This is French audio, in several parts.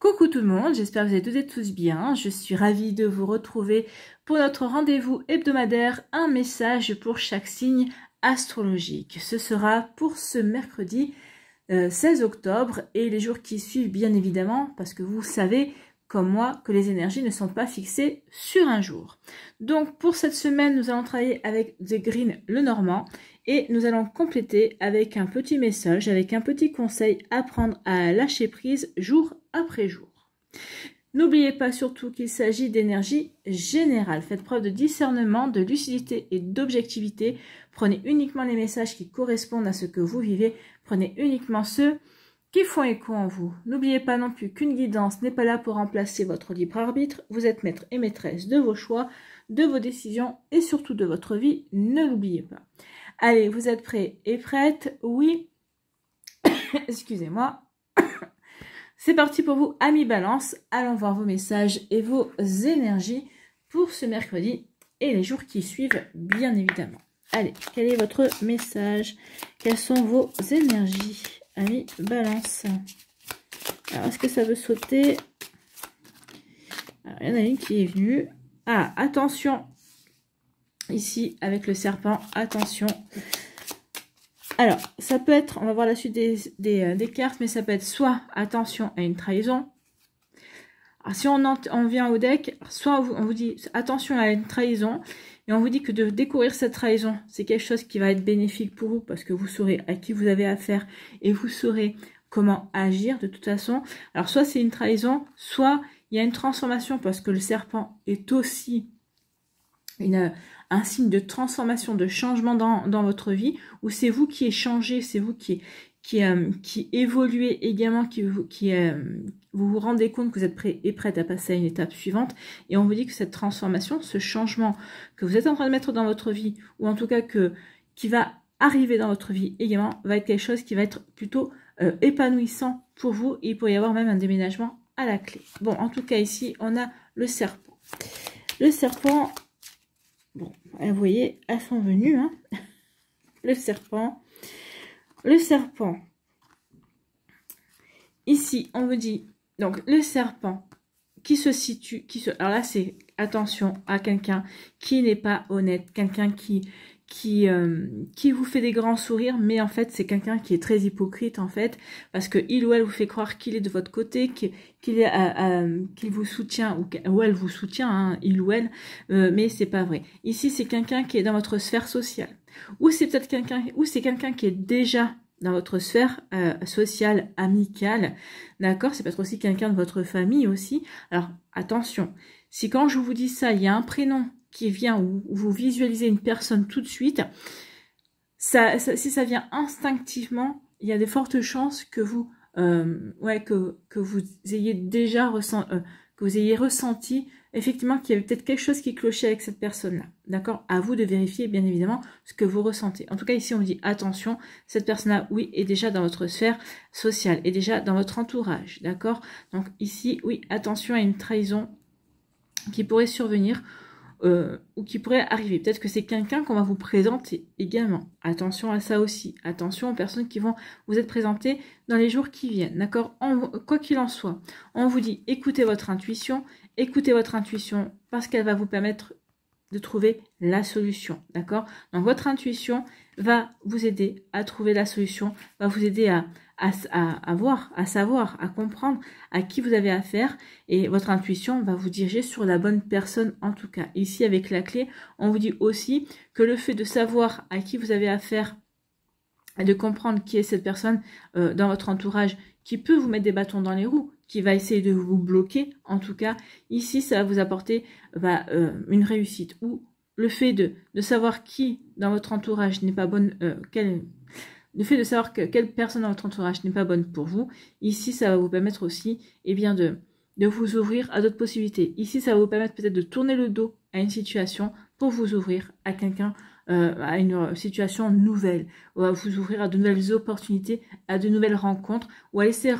Coucou tout le monde, j'espère que vous allez toutes et tous bien. Je suis ravie de vous retrouver pour notre rendez-vous hebdomadaire, un message pour chaque signe astrologique. Ce sera pour ce mercredi 16 octobre et les jours qui suivent bien évidemment, parce que vous savez comme moi que les énergies ne sont pas fixées sur un jour. Donc pour cette semaine, nous allons travailler avec The Green Lenormand et nous allons compléter avec un petit message, avec un petit conseil à prendre à lâcher prise jour après jour. N'oubliez pas surtout qu'il s'agit d'énergie générale. Faites preuve de discernement, de lucidité et d'objectivité. Prenez uniquement les messages qui correspondent à ce que vous vivez. Prenez uniquement ceux qui font écho en vous. N'oubliez pas non plus qu'une guidance n'est pas là pour remplacer votre libre arbitre. Vous êtes maître et maîtresse de vos choix, de vos décisions et surtout de votre vie. Ne l'oubliez pas. Allez, vous êtes prêts et prêtes? Oui. Excusez-moi. C'est parti pour vous, amis Balance. Allons voir vos messages et vos énergies pour ce mercredi et les jours qui suivent, bien évidemment. Allez, quel est votre message? Quelles sont vos énergies, amis Balance? Alors, est-ce que ça veut sauter? Alors, il y en a une qui est venue. Ah, attention. Ici, avec le serpent, attention. Alors, ça peut être, on va voir la suite des cartes, mais ça peut être soit attention à une trahison. Alors, si on vient au deck, soit on vous dit attention à une trahison, et on vous dit que de découvrir cette trahison, c'est quelque chose qui va être bénéfique pour vous, parce que vous saurez à qui vous avez affaire, et vous saurez comment agir de toute façon. Alors, soit c'est une trahison, soit il y a une transformation, parce que le serpent est aussi un signe de transformation, de changement dans votre vie, où c'est vous qui changez, c'est vous qui évoluez également, vous vous rendez compte que vous êtes prêt et prête à passer à une étape suivante, et on vous dit que cette transformation, ce changement que vous êtes en train de mettre dans votre vie, ou en tout cas qui va arriver dans votre vie également, va être quelque chose qui va être plutôt épanouissant pour vous, et il pourrait y avoir même un déménagement à la clé. Bon, en tout cas ici, on a le serpent. Le serpent... Bon, vous voyez, elles sont venues, hein. Le serpent. Le serpent. Ici, on vous dit, donc, le serpent qui se situe, alors là, c'est attention à quelqu'un qui n'est pas honnête, quelqu'un qui vous fait des grands sourires, mais en fait, c'est quelqu'un qui est très hypocrite, en fait, parce que il ou elle vous fait croire qu'il est de votre côté, qu'il vous soutient, ou elle vous soutient, hein, il ou elle, mais c'est pas vrai. Ici, c'est quelqu'un qui est dans votre sphère sociale, ou c'est peut-être quelqu'un qui est déjà dans votre sphère sociale, amicale, d'accord? C'est peut-être aussi quelqu'un de votre famille aussi. Alors, attention, si quand je vous dis ça, il y a un prénom qui vient, ou vous visualisez une personne tout de suite, si ça vient instinctivement, il y a de fortes chances que vous ayez déjà ressenti effectivement qu'il y avait peut-être quelque chose qui clochait avec cette personne-là. D'accord? À vous de vérifier bien évidemment ce que vous ressentez. En tout cas, ici on vous dit attention, cette personne-là, oui, est déjà dans votre sphère sociale, est déjà dans votre entourage. D'accord? Donc ici, oui, attention à une trahison qui pourrait survenir. Ou qui pourrait arriver. Peut-être que c'est quelqu'un qu'on va vous présenter également. Attention à ça aussi. Attention aux personnes qui vont vous être présentées dans les jours qui viennent. D'accord? Quoi qu'il en soit, on vous dit écoutez votre intuition parce qu'elle va vous permettre de trouver la solution. D'accord? Donc votre intuition va vous aider à trouver la solution, va vous aider à voir, à savoir, à comprendre à qui vous avez affaire, et votre intuition va vous diriger sur la bonne personne en tout cas. Ici avec la clé, on vous dit aussi que le fait de savoir à qui vous avez affaire et de comprendre qui est cette personne dans votre entourage qui peut vous mettre des bâtons dans les roues, qui va essayer de vous bloquer, en tout cas, ici ça va vous apporter une réussite, ou le fait de savoir qui dans votre entourage n'est pas bonne, le fait de savoir quelle personne dans votre entourage n'est pas bonne pour vous, ici, ça va vous permettre aussi de vous ouvrir à d'autres possibilités. Ici, ça va vous permettre peut-être de tourner le dos à une situation pour vous ouvrir à quelqu'un, à une situation nouvelle, ou à vous ouvrir à de nouvelles opportunités, à de nouvelles rencontres, ou à laisser...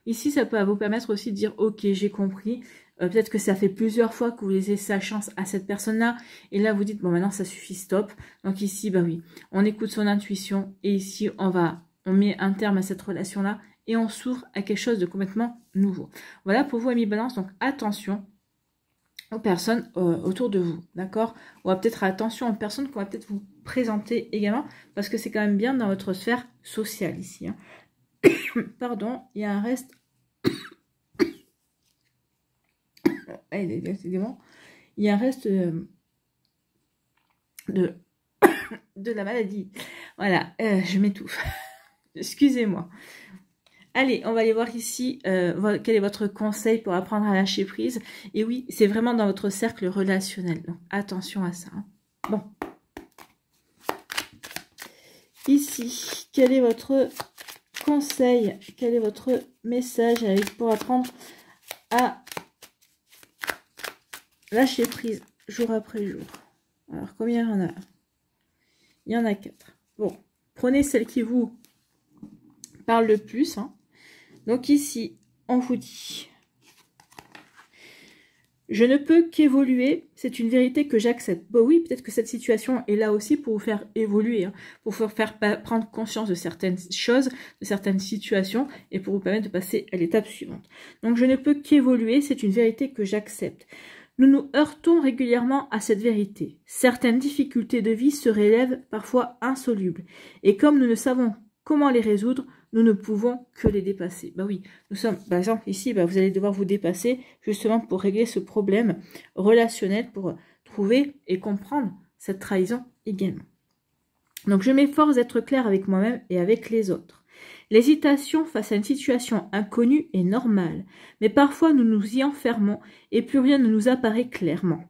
ici, ça peut vous permettre aussi de dire « Ok, j'ai compris ». Peut-être que ça fait plusieurs fois que vous laissez sa chance à cette personne-là. Et là, vous dites, bon, maintenant, ça suffit, stop. Donc ici, oui, on écoute son intuition. Et ici, on met un terme à cette relation-là. et on s'ouvre à quelque chose de complètement nouveau. Voilà pour vous, amis Balance. Donc, attention aux personnes autour de vous, d'accord? On va peut-être attention aux personnes qu'on va peut-être vous présenter également, parce que c'est quand même bien dans votre sphère sociale ici. Hein. Pardon, il y a un reste... Décidément, il y a un reste de la maladie. Voilà, je m'étouffe. Excusez-moi. Allez, on va aller voir ici quel est votre conseil pour apprendre à lâcher prise. Et oui, c'est vraiment dans votre cercle relationnel. Donc, attention à ça. Hein. Bon. Ici, quel est votre conseil? Quel est votre message pour apprendre à lâcher prise jour après jour? Alors, combien il y en a? Il y en a 4. Bon, prenez celle qui vous parle le plus. Hein. Donc ici, on vous dit, je ne peux qu'évoluer, c'est une vérité que j'accepte. Bon oui, peut-être que cette situation est là aussi pour vous faire évoluer, hein, pour vous faire prendre conscience de certaines choses, de certaines situations, et pour vous permettre de passer à l'étape suivante. Donc je ne peux qu'évoluer, c'est une vérité que j'accepte. Nous nous heurtons régulièrement à cette vérité. Certaines difficultés de vie se révèlent parfois insolubles, et comme nous ne savons comment les résoudre, nous ne pouvons que les dépasser. Bah oui, nous sommes, par exemple, ici, vous allez devoir vous dépasser justement pour régler ce problème relationnel, pour trouver et comprendre cette trahison également. Donc, je m'efforce d'être clair avec moi-même et avec les autres. L'hésitation face à une situation inconnue est normale, mais parfois nous nous y enfermons et plus rien ne nous apparaît clairement.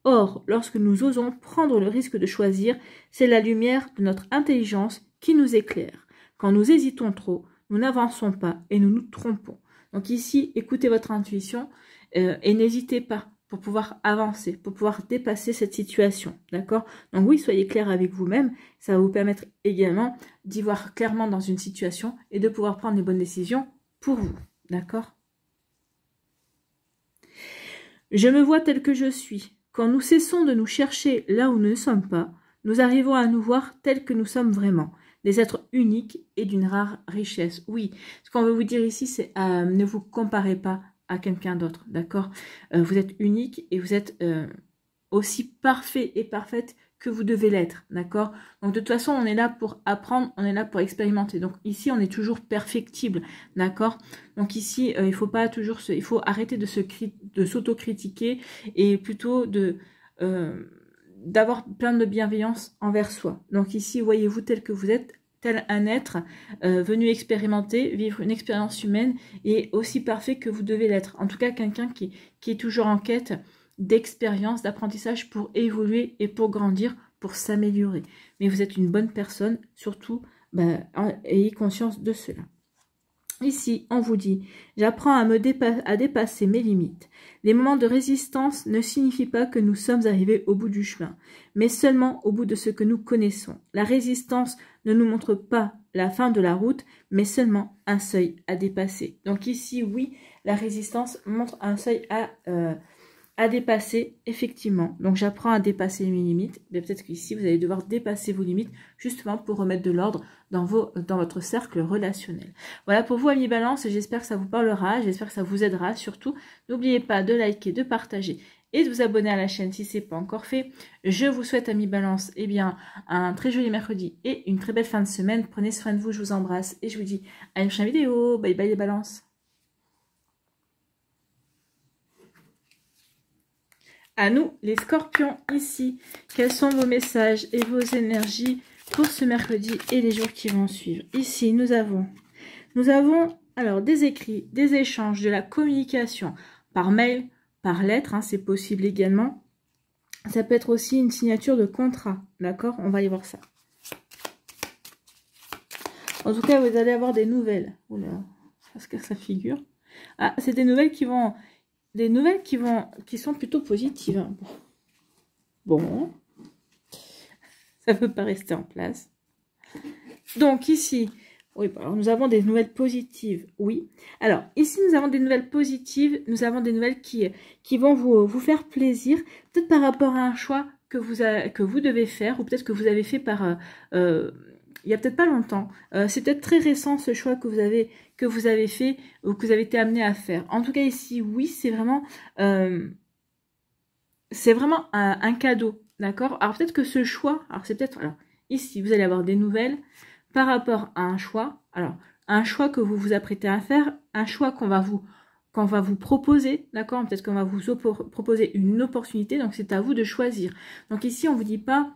Or, lorsque nous osons prendre le risque de choisir, c'est la lumière de notre intelligence qui nous éclaire. Quand nous hésitons trop, nous n'avançons pas et nous nous trompons. Donc ici, écoutez votre intuition et n'hésitez pas pour pouvoir avancer, pour pouvoir dépasser cette situation. D'accord? Donc oui, soyez clair avec vous-même. Ça va vous permettre également d'y voir clairement dans une situation et de pouvoir prendre les bonnes décisions pour vous. D'accord? Je me vois tel que je suis. Quand nous cessons de nous chercher là où nous ne sommes pas, nous arrivons à nous voir tels que nous sommes vraiment. Des êtres uniques et d'une rare richesse. Oui, ce qu'on veut vous dire ici, c'est ne vous comparez pas à quelqu'un d'autre, d'accord? Vous êtes unique et vous êtes aussi parfait et parfaite que vous devez l'être, d'accord? Donc de toute façon, on est là pour apprendre, on est là pour expérimenter. Donc ici, on est toujours perfectible, d'accord? Donc ici, il faut pas toujours il faut arrêter de s'autocritiquer et plutôt d'avoir plein de bienveillance envers soi. Donc ici, voyez-vous tel que vous êtes, tel un être venu expérimenter, vivre une expérience humaine et aussi parfait que vous devez l'être. En tout cas, quelqu'un qui est toujours en quête d'expérience, d'apprentissage pour évoluer et pour grandir, pour s'améliorer. Mais vous êtes une bonne personne, surtout, ayez conscience de cela. Ici, on vous dit, j'apprends à dépasser mes limites. Les moments de résistance ne signifient pas que nous sommes arrivés au bout du chemin, mais seulement au bout de ce que nous connaissons. La résistance ne nous montre pas la fin de la route, mais seulement un seuil à dépasser. Donc ici, oui, la résistance montre un seuil à dépasser, effectivement. Donc, j'apprends à dépasser mes limites. Mais peut-être qu'ici, vous allez devoir dépasser vos limites, justement pour remettre de l'ordre dans votre cercle relationnel. Voilà pour vous, amis Balance. J'espère que ça vous parlera. J'espère que ça vous aidera. Surtout, n'oubliez pas de liker, de partager et de vous abonner à la chaîne si ce n'est pas encore fait. Je vous souhaite, amis Balance, un très joli mercredi et une très belle fin de semaine. Prenez soin de vous. Je vous embrasse et je vous dis à une prochaine vidéo. Bye bye, les Balances. À nous, les scorpions, ici, quels sont vos messages et vos énergies pour ce mercredi et les jours qui vont suivre? Ici, nous avons alors des écrits, des échanges, de la communication par mail, par lettre, hein, c'est possible également. Ça peut être aussi une signature de contrat, d'accord? On va aller voir ça. En tout cas, vous allez avoir des nouvelles. Oula, parce que ça figure. Ah, c'est des nouvelles qui vont... qui sont plutôt positives. Hein. Bon. Ça ne peut pas rester en place. Donc ici, oui, alors nous avons des nouvelles positives, oui. Alors ici, nous avons des nouvelles positives, nous avons des nouvelles qui vont vous faire plaisir, peut-être par rapport à un choix que vous devez faire, ou peut-être que vous avez fait il y a peut-être pas longtemps. C'est peut-être très récent ce choix que vous avez que vous avez fait ou que vous avez été amené à faire. En tout cas ici, oui, c'est vraiment un cadeau, d'accord? Alors peut-être que ce choix, alors c'est peut-être, alors ici, vous allez avoir des nouvelles par rapport à un choix. Alors, un choix que vous vous apprêtez à faire, un choix qu'on va vous proposer, d'accord? Peut-être qu'on va vous proposer une opportunité, donc c'est à vous de choisir. Donc ici, on vous dit pas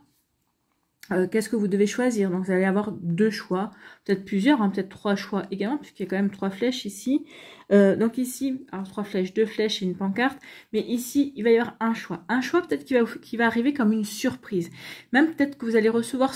qu'est-ce que vous devez choisir. Donc vous allez avoir 2 choix, peut-être plusieurs, hein, peut-être 3 choix également, puisqu'il y a quand même 3 flèches ici. Donc ici, alors 3 flèches, 2 flèches et une pancarte, mais ici, il va y avoir un choix. Un choix peut-être qui va arriver comme une surprise. Même peut-être que vous allez recevoir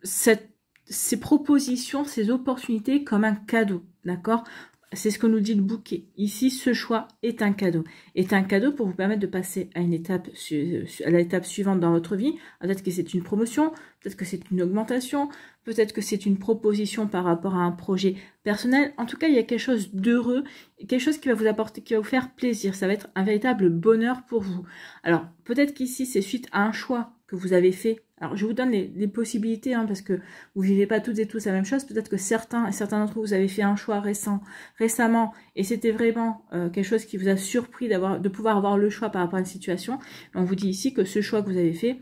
ces propositions, ces opportunités comme un cadeau, d'accord? C'est ce que nous dit le bouquet. Ici, ce choix est un cadeau. Est un cadeau pour vous permettre de passer à à l'étape suivante dans votre vie. Peut-être que c'est une promotion, peut-être que c'est une augmentation, peut-être que c'est une proposition par rapport à un projet personnel. En tout cas, il y a quelque chose d'heureux, quelque chose qui va vous apporter, qui va vous faire plaisir. Ça va être un véritable bonheur pour vous. Alors, peut-être qu'ici, c'est suite à un choix que vous avez fait. Alors, je vous donne les possibilités, hein, parce que vous vivez pas toutes et tous la même chose. Peut-être que certains d'entre vous avez fait un choix récemment, et c'était vraiment quelque chose qui vous a surpris de pouvoir avoir le choix par rapport à une situation. On vous dit ici que ce choix que vous avez fait,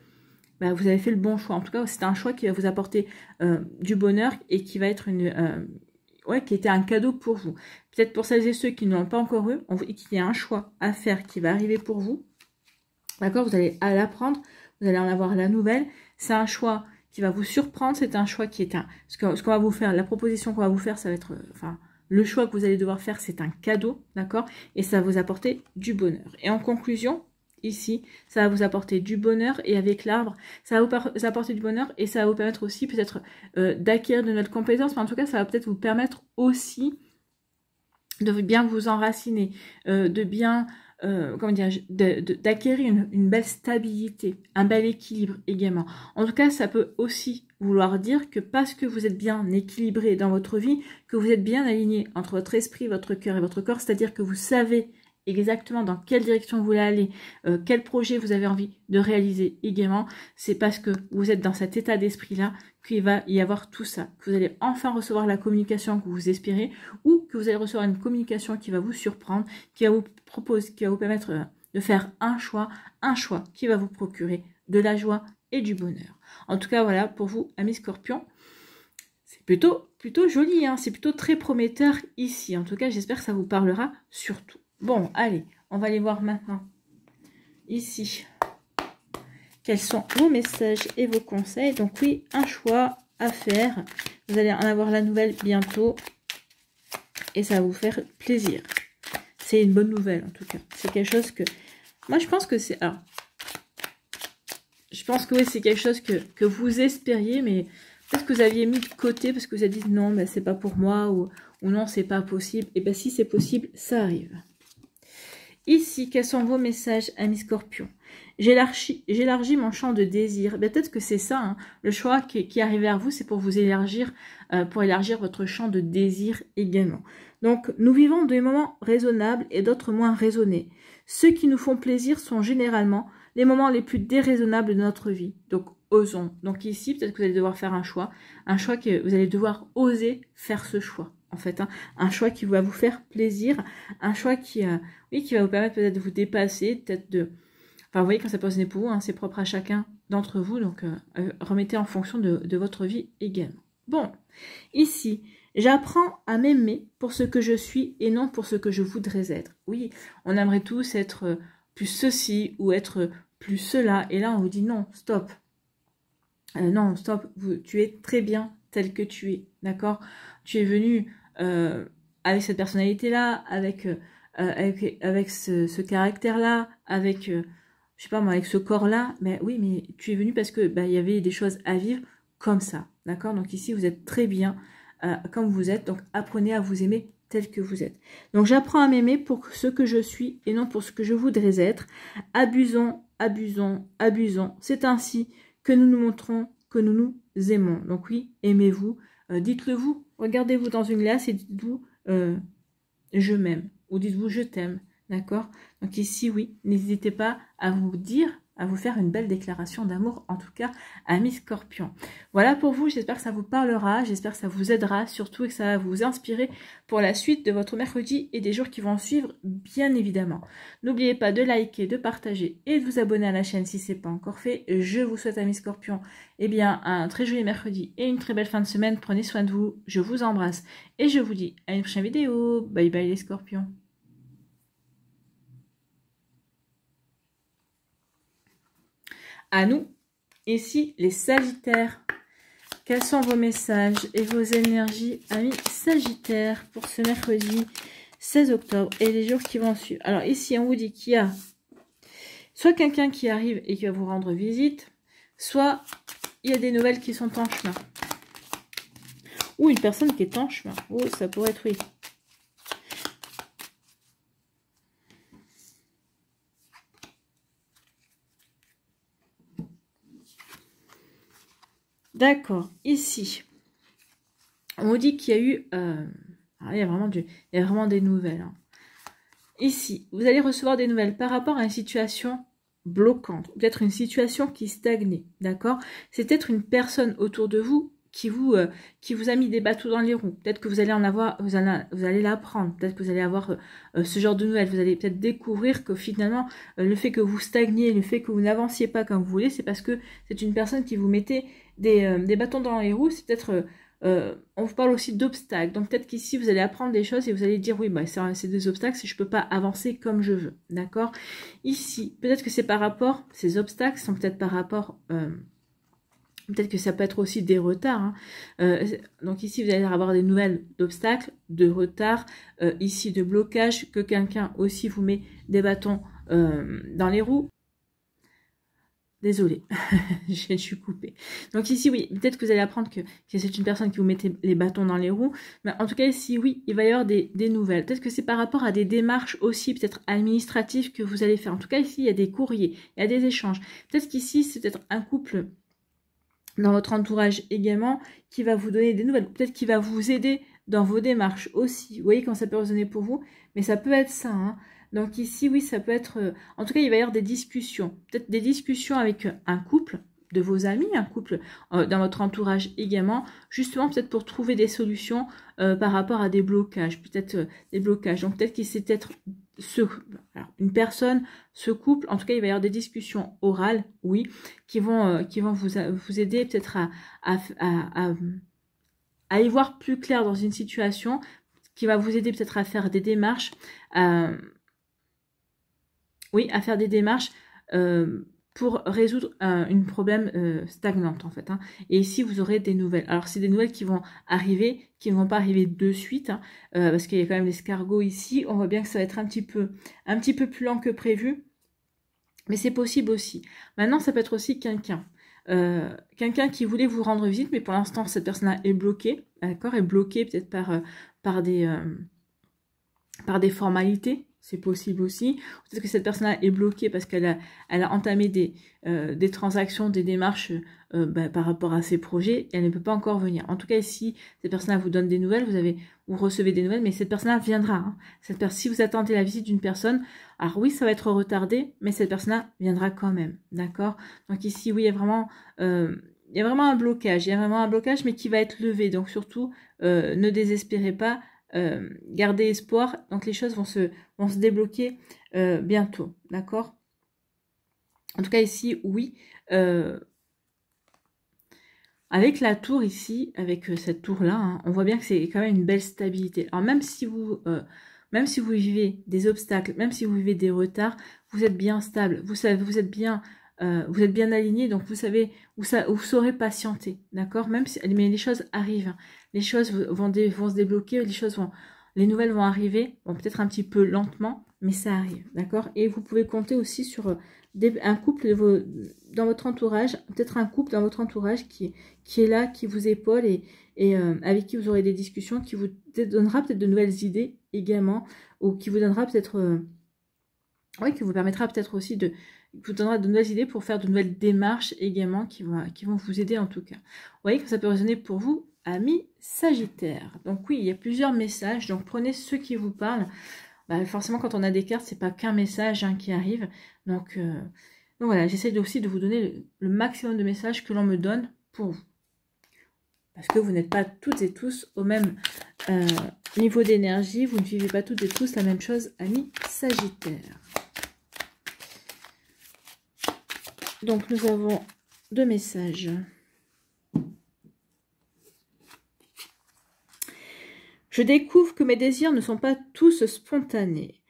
bah, vous avez fait le bon choix. En tout cas, c'est un choix qui va vous apporter du bonheur et qui va être qui était un cadeau pour vous. Peut-être pour celles et ceux qui n'ont pas encore eu, on vous dit qu'il y a un choix à faire qui va arriver pour vous. D'accord, vous allez l'apprendre, vous allez en avoir la nouvelle. C'est un choix qui va vous surprendre, c'est un choix qui est ce qu'on va vous faire, la proposition qu'on va vous faire, ça va être, le choix que vous allez devoir faire, c'est un cadeau, d'accord? Et ça va vous apporter du bonheur. Et en conclusion, ici, ça va vous apporter du bonheur, et avec l'arbre, ça va vous apporter du bonheur, et ça va vous permettre aussi peut-être d'acquérir de nouvelles compétences, mais en tout cas, ça va peut-être vous permettre aussi de bien vous enraciner, de bien... d'acquérir une belle stabilité, un bel équilibre également. En tout cas, ça peut aussi vouloir dire que parce que vous êtes bien équilibré dans votre vie, que vous êtes bien aligné entre votre esprit, votre cœur et votre corps, c'est-à-dire que vous savez exactement dans quelle direction vous voulez aller, quel projet vous avez envie de réaliser également, c'est parce que vous êtes dans cet état d'esprit-là qu'il va y avoir tout ça, que vous allez enfin recevoir la communication que vous espérez, ou que vous allez recevoir une communication qui va vous surprendre, qui va vous permettre de faire un choix qui va vous procurer de la joie et du bonheur. En tout cas, voilà, pour vous, amis Scorpions, c'est plutôt joli, hein, c'est plutôt très prometteur ici. En tout cas, j'espère que ça vous parlera surtout. Bon, allez, on va aller voir maintenant, ici, quels sont vos messages et vos conseils. Donc oui, un choix à faire. Vous allez en avoir la nouvelle bientôt. Et ça va vous faire plaisir. C'est une bonne nouvelle, en tout cas. C'est quelque chose que... Moi, je pense que c'est... Alors, je pense que oui, c'est quelque chose que vous espériez, mais peut-être que vous aviez mis de côté parce que vous avez dit non, mais c'est pas pour moi, ou non, c'est pas possible. Et bien, si c'est possible, ça arrive. Ici, quels sont vos messages, amis Scorpions? J'élargis mon champ de désir. Peut-être que c'est ça, hein. Le choix qui arrive vers vous, c'est pour vous élargir, pour élargir votre champ de désir également. Donc, nous vivons des moments raisonnables et d'autres moins raisonnés. Ceux qui nous font plaisir sont généralement les moments les plus déraisonnables de notre vie. Donc, osons. Donc ici, peut-être que vous allez devoir faire un choix que vous allez devoir oser faire ce choix. En fait, hein, un choix qui va vous faire plaisir, un choix qui va vous permettre peut-être de vous dépasser, peut-être de... Enfin, vous voyez, quand ça peut sonner pour vous, hein, c'est propre à chacun d'entre vous, donc remettez en fonction de votre vie également. Bon, ici, j'apprends à m'aimer pour ce que je suis et non pour ce que je voudrais être. Oui, on aimerait tous être plus ceci ou être plus cela, et là, on vous dit non, stop. Non, stop, tu es très bien tel que tu es, d'accord? Tu es venu avec cette personnalité-là, avec ce caractère-là, avec, je sais pas moi, avec ce corps-là. Mais oui, mais tu es venu parce que il y avait des choses à vivre comme ça, d'accord? Donc ici, vous êtes très bien comme vous êtes, donc apprenez à vous aimer tel que vous êtes. Donc j'apprends à m'aimer pour ce que je suis et non pour ce que je voudrais être. Abusons, abusons, abusons. C'est ainsi que nous nous montrons que nous nous aimons. Donc oui, aimez-vous. Dites-le vous. Regardez-vous dans une glace et dites-vous je m'aime. Ou dites-vous je t'aime. D'accord? Donc ici, oui, n'hésitez pas à vous dire à vous faire une belle déclaration d'amour, en tout cas, amis Scorpion. Voilà pour vous, j'espère que ça vous parlera, j'espère que ça vous aidera, surtout et que ça va vous inspirer pour la suite de votre mercredi et des jours qui vont suivre, bien évidemment. N'oubliez pas de liker, de partager et de vous abonner à la chaîne si ce n'est pas encore fait. Je vous souhaite, amis Scorpion, eh bien, un très joli mercredi et une très belle fin de semaine. Prenez soin de vous, je vous embrasse et je vous dis à une prochaine vidéo. Bye bye les Scorpions. À nous, ici les Sagittaires. Quels sont vos messages et vos énergies, amis Sagittaires, pour ce mercredi 16 octobre et les jours qui vont suivre? Alors ici, on vous dit qu'il y a soit quelqu'un qui arrive et qui va vous rendre visite, soit il y a des nouvelles qui sont en chemin. Ou une personne qui est en chemin. Oh, ça pourrait être oui. D'accord, ici, on vous dit qu'il y a eu... il y a vraiment des nouvelles. Hein. Ici, vous allez recevoir des nouvelles par rapport à une situation bloquante. Peut-être une situation qui stagnait, d'accord? C'est peut-être une personne autour de vous qui vous a mis des bâtons dans les roues. Peut-être que vous allez en avoir, vous allez l'apprendre. Peut-être que vous allez avoir ce genre de nouvelles. Vous allez peut-être découvrir que finalement, le fait que vous stagniez, le fait que vous n'avanciez pas comme vous voulez, c'est parce que c'est une personne qui vous mettait des bâtons dans les roues. C'est peut-être... on vous parle aussi d'obstacles. Donc peut-être qu'ici, vous allez apprendre des choses et vous allez dire, oui, bah, c'est des obstacles si je ne peux pas avancer comme je veux. D'accord? Ici, peut-être que c'est par rapport, ces obstacles sont peut-être par rapport... peut-être que ça peut être aussi des retards. Hein. Donc ici, vous allez avoir des nouvelles d'obstacles, de retards, ici de blocage, que quelqu'un aussi vous met des bâtons dans les roues. Désolée, je suis coupée. Donc ici, oui, peut-être que vous allez apprendre que c'est une personne qui vous mettait les bâtons dans les roues. Mais en tout cas, ici, oui, il va y avoir des nouvelles. Peut-être que c'est par rapport à des démarches aussi, peut-être administratives que vous allez faire. En tout cas, ici, il y a des courriers, il y a des échanges. Peut-être qu'ici, c'est peut-être un couple dans votre entourage également qui va vous donner des nouvelles. Peut-être qu'il va vous aider dans vos démarches aussi. Vous voyez quand ça peut résonner pour vous, mais ça peut être ça, hein. Donc ici, oui, ça peut être... en tout cas, il va y avoir des discussions. Peut-être des discussions avec un couple de vos amis, un couple dans votre entourage également, justement peut-être pour trouver des solutions par rapport à des blocages. Peut-être des blocages. Donc peut-être qu'il c'est peut-être une personne, ce couple, en tout cas, il va y avoir des discussions orales, oui, qui vont vous aider peut-être à y voir plus clair dans une situation, qui va vous aider peut-être à faire des démarches, à faire des démarches pour résoudre une problème stagnante en fait. Hein. Et ici, vous aurez des nouvelles. Alors, c'est des nouvelles qui vont arriver, qui ne vont pas arriver de suite, hein, parce qu'il y a quand même l'escargot ici. On voit bien que ça va être un petit peu plus lent que prévu, mais c'est possible aussi. Maintenant, ça peut être aussi quelqu'un. Quelqu'un qui voulait vous rendre visite, mais pour l'instant, cette personne-là est bloquée, d'accord, est bloquée peut-être par des formalités. C'est possible aussi. Peut-être que cette personne-là est bloquée parce qu'elle a entamé des transactions, des démarches par rapport à ses projets. Et elle ne peut pas encore venir. En tout cas, si cette personne-là vous donne des nouvelles, vous recevez des nouvelles, mais cette personne-là viendra. Hein. Si vous attendez la visite d'une personne, alors oui, ça va être retardé, mais cette personne-là viendra quand même. D'accord? Donc ici, oui, il y a vraiment un blocage. Il y a vraiment un blocage, mais qui va être levé. Donc surtout, ne désespérez pas. Gardez espoir, donc les choses vont se débloquer bientôt, d'accord? En tout cas ici, oui, avec la tour ici, avec cette tour-là, hein, on voit bien que c'est quand même une belle stabilité. Alors même si vous vivez des obstacles, même si vous vivez des retards, vous êtes bien stable, vous êtes bien aligné, donc vous saurez patienter, d'accord? Mais les choses arrivent, hein. Les choses vont se débloquer, les nouvelles vont arriver, bon, peut-être un petit peu lentement, mais ça arrive, d'accord? Et vous pouvez compter aussi sur un couple dans votre entourage, peut-être un couple dans votre entourage qui est là, qui vous épaule et avec qui vous aurez des discussions, qui vous donnera peut-être de nouvelles idées également, ou qui vous donnera peut-être... qui vous permettra peut-être aussi vous donnera de nouvelles idées pour faire de nouvelles démarches également qui vont vous aider en tout cas. Vous voyez que ça peut résonner pour vous, amis Sagittaires. Donc oui, il y a plusieurs messages, donc prenez ceux qui vous parlent. Forcément, quand on a des cartes, c'est pas qu'un message qui arrive. Donc Donc voilà, j'essaie aussi de vous donner le maximum de messages que l'on me donne pour vous. Parce que vous n'êtes pas toutes et tous au même niveau d'énergie. Vous ne vivez pas toutes et tous la même chose, amis Sagittaire. Donc nous avons 2 messages. Je découvre que mes désirs ne sont pas tous spontanés.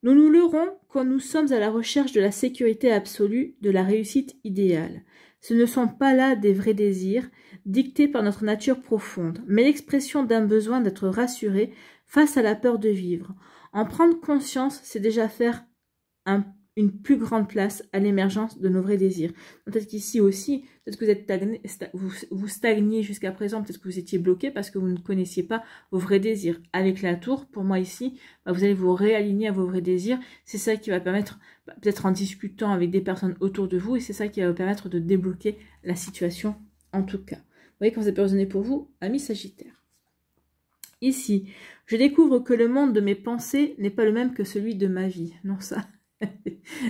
Nous nous leurrons quand nous sommes à la recherche de la sécurité absolue, de la réussite idéale. Ce ne sont pas là des vrais désirs, dictés par notre nature profonde, mais l'expression d'un besoin d'être rassuré face à la peur de vivre. En prendre conscience, c'est déjà faire une plus grande place à l'émergence de nos vrais désirs. Peut-être qu'ici aussi, peut-être que vous stagnez jusqu'à présent, peut-être que vous étiez bloqué parce que vous ne connaissiez pas vos vrais désirs. Avec la tour, pour moi ici, vous allez vous réaligner à vos vrais désirs. C'est ça qui va permettre, peut-être en discutant avec des personnes autour de vous, et c'est ça qui va vous permettre de débloquer la situation en tout cas. Vous voyez quand ça peut résonner pour vous, amis Sagittaire. Ici, je découvre que le monde de mes pensées n'est pas le même que celui de ma vie. Non, ça...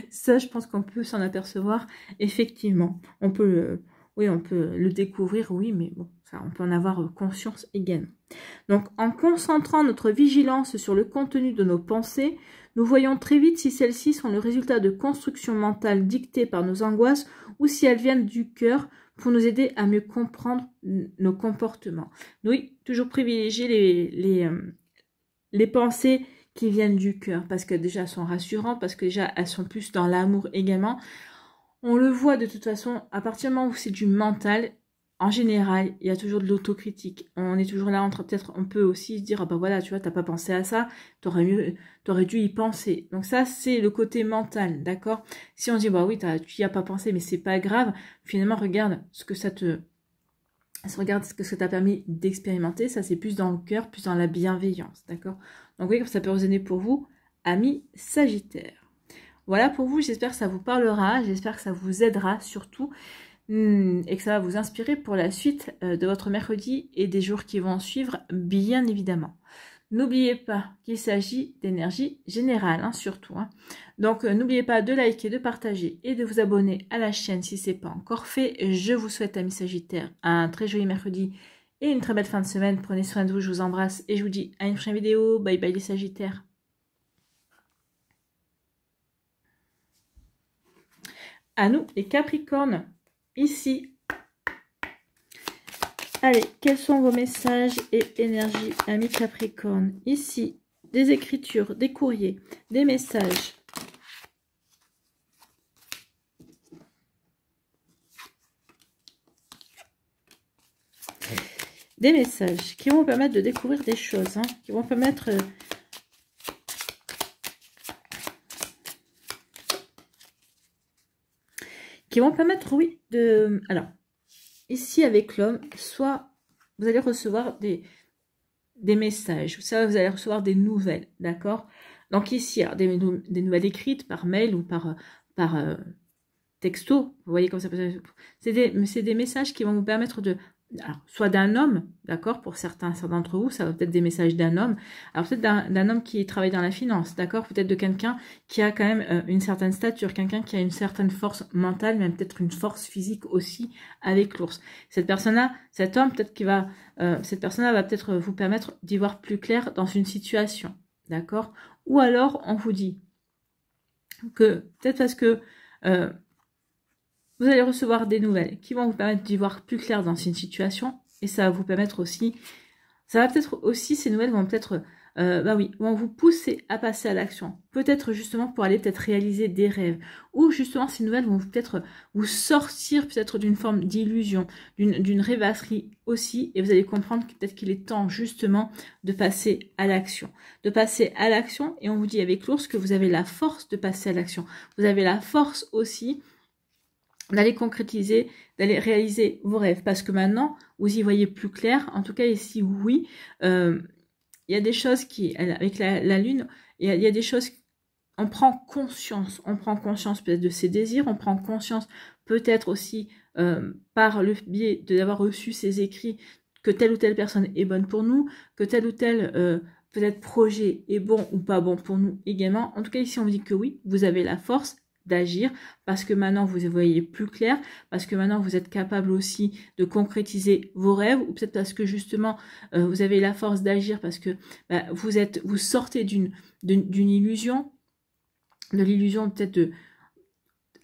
Ça, je pense qu'on peut s'en apercevoir, effectivement. On peut le découvrir, oui, mais bon, ça, on peut en avoir conscience également. Donc, en concentrant notre vigilance sur le contenu de nos pensées, nous voyons très vite si celles-ci sont le résultat de constructions mentales dictées par nos angoisses ou si elles viennent du cœur pour nous aider à mieux comprendre nos comportements. Oui, toujours privilégier les pensées qui viennent du cœur, parce que déjà elles sont rassurantes, parce que déjà elles sont plus dans l'amour également. On le voit de toute façon, à partir du moment où c'est du mental, en général, il y a toujours de l'autocritique. On est toujours là entre peut-être, on peut aussi se dire, ah bah voilà, tu vois, t'as pas pensé à ça, t'aurais dû y penser. Donc ça, c'est le côté mental, d'accord? Si on dit, bah oui, tu y as pas pensé, mais c'est pas grave, finalement, regarde ce que ça t'a permis d'expérimenter, ça c'est plus dans le cœur, plus dans la bienveillance, d'accord? Donc oui, ça peut résonner pour vous, amis Sagittaire. Voilà pour vous, j'espère que ça vous parlera, j'espère que ça vous aidera surtout, et que ça va vous inspirer pour la suite de votre mercredi et des jours qui vont suivre, bien évidemment. N'oubliez pas qu'il s'agit d'énergie générale, hein, surtout. Hein. Donc, n'oubliez pas de liker, de partager et de vous abonner à la chaîne si ce n'est pas encore fait. Je vous souhaite, amis Sagittaires, un très joli mercredi et une très belle fin de semaine. Prenez soin de vous, je vous embrasse et je vous dis à une prochaine vidéo. Bye bye les Sagittaires. À nous, les Capricornes, ici. Allez, quels sont vos messages et énergies, amis Capricorne? Ici, des écritures, des courriers, des messages. Des messages qui vont vous permettre de découvrir des choses, hein, qui vont permettre... oui, de... Alors, ici, avec l'homme, soit vous allez recevoir des messages, soit vous allez recevoir des nouvelles, d'accord? Donc ici, alors, des nouvelles écrites par mail ou par texto, vous voyez comme ça peut... C'est des messages qui vont vous permettre de... Alors, soit d'un homme, d'accord, pour certains d'entre vous, ça va peut-être des messages d'un homme, alors peut-être d'un homme qui travaille dans la finance, d'accord, peut-être de quelqu'un qui a quand même une certaine stature, quelqu'un qui a une certaine force mentale, même peut-être une force physique aussi avec l'ours. Cette personne-là, cet homme, peut-être cette personne-là va peut-être vous permettre d'y voir plus clair dans une situation, d'accord, ou alors on vous dit que peut-être parce que vous allez recevoir des nouvelles qui vont vous permettre d'y voir plus clair dans une situation. Et ça va vous permettre aussi... ces nouvelles vont peut-être... vont vous pousser à passer à l'action. Peut-être justement pour aller peut-être réaliser des rêves. Ou justement, ces nouvelles vont peut-être vous sortir peut-être d'une forme d'illusion, d'une rêvasserie aussi. Et vous allez comprendre que peut-être qu'il est temps justement de passer à l'action. De passer à l'action. Et on vous dit avec l'ours que vous avez la force de passer à l'action. Vous avez la force aussi d'aller concrétiser, d'aller réaliser vos rêves. Parce que maintenant, vous y voyez plus clair. En tout cas, ici, oui. Il y a des choses qui, avec la lune, il y a des choses, on prend conscience peut-être de ses désirs, on prend conscience peut-être aussi par le biais d'avoir reçu ces écrits que telle ou telle personne est bonne pour nous, que tel ou tel peut-être projet est bon ou pas bon pour nous également. En tout cas, ici, on vous dit que oui, vous avez la force d'agir, parce que maintenant vous voyez plus clair, parce que maintenant vous êtes capable aussi de concrétiser vos rêves, ou peut-être parce que justement vous avez la force d'agir, parce que vous sortez d'une illusion, de l'illusion peut-être de...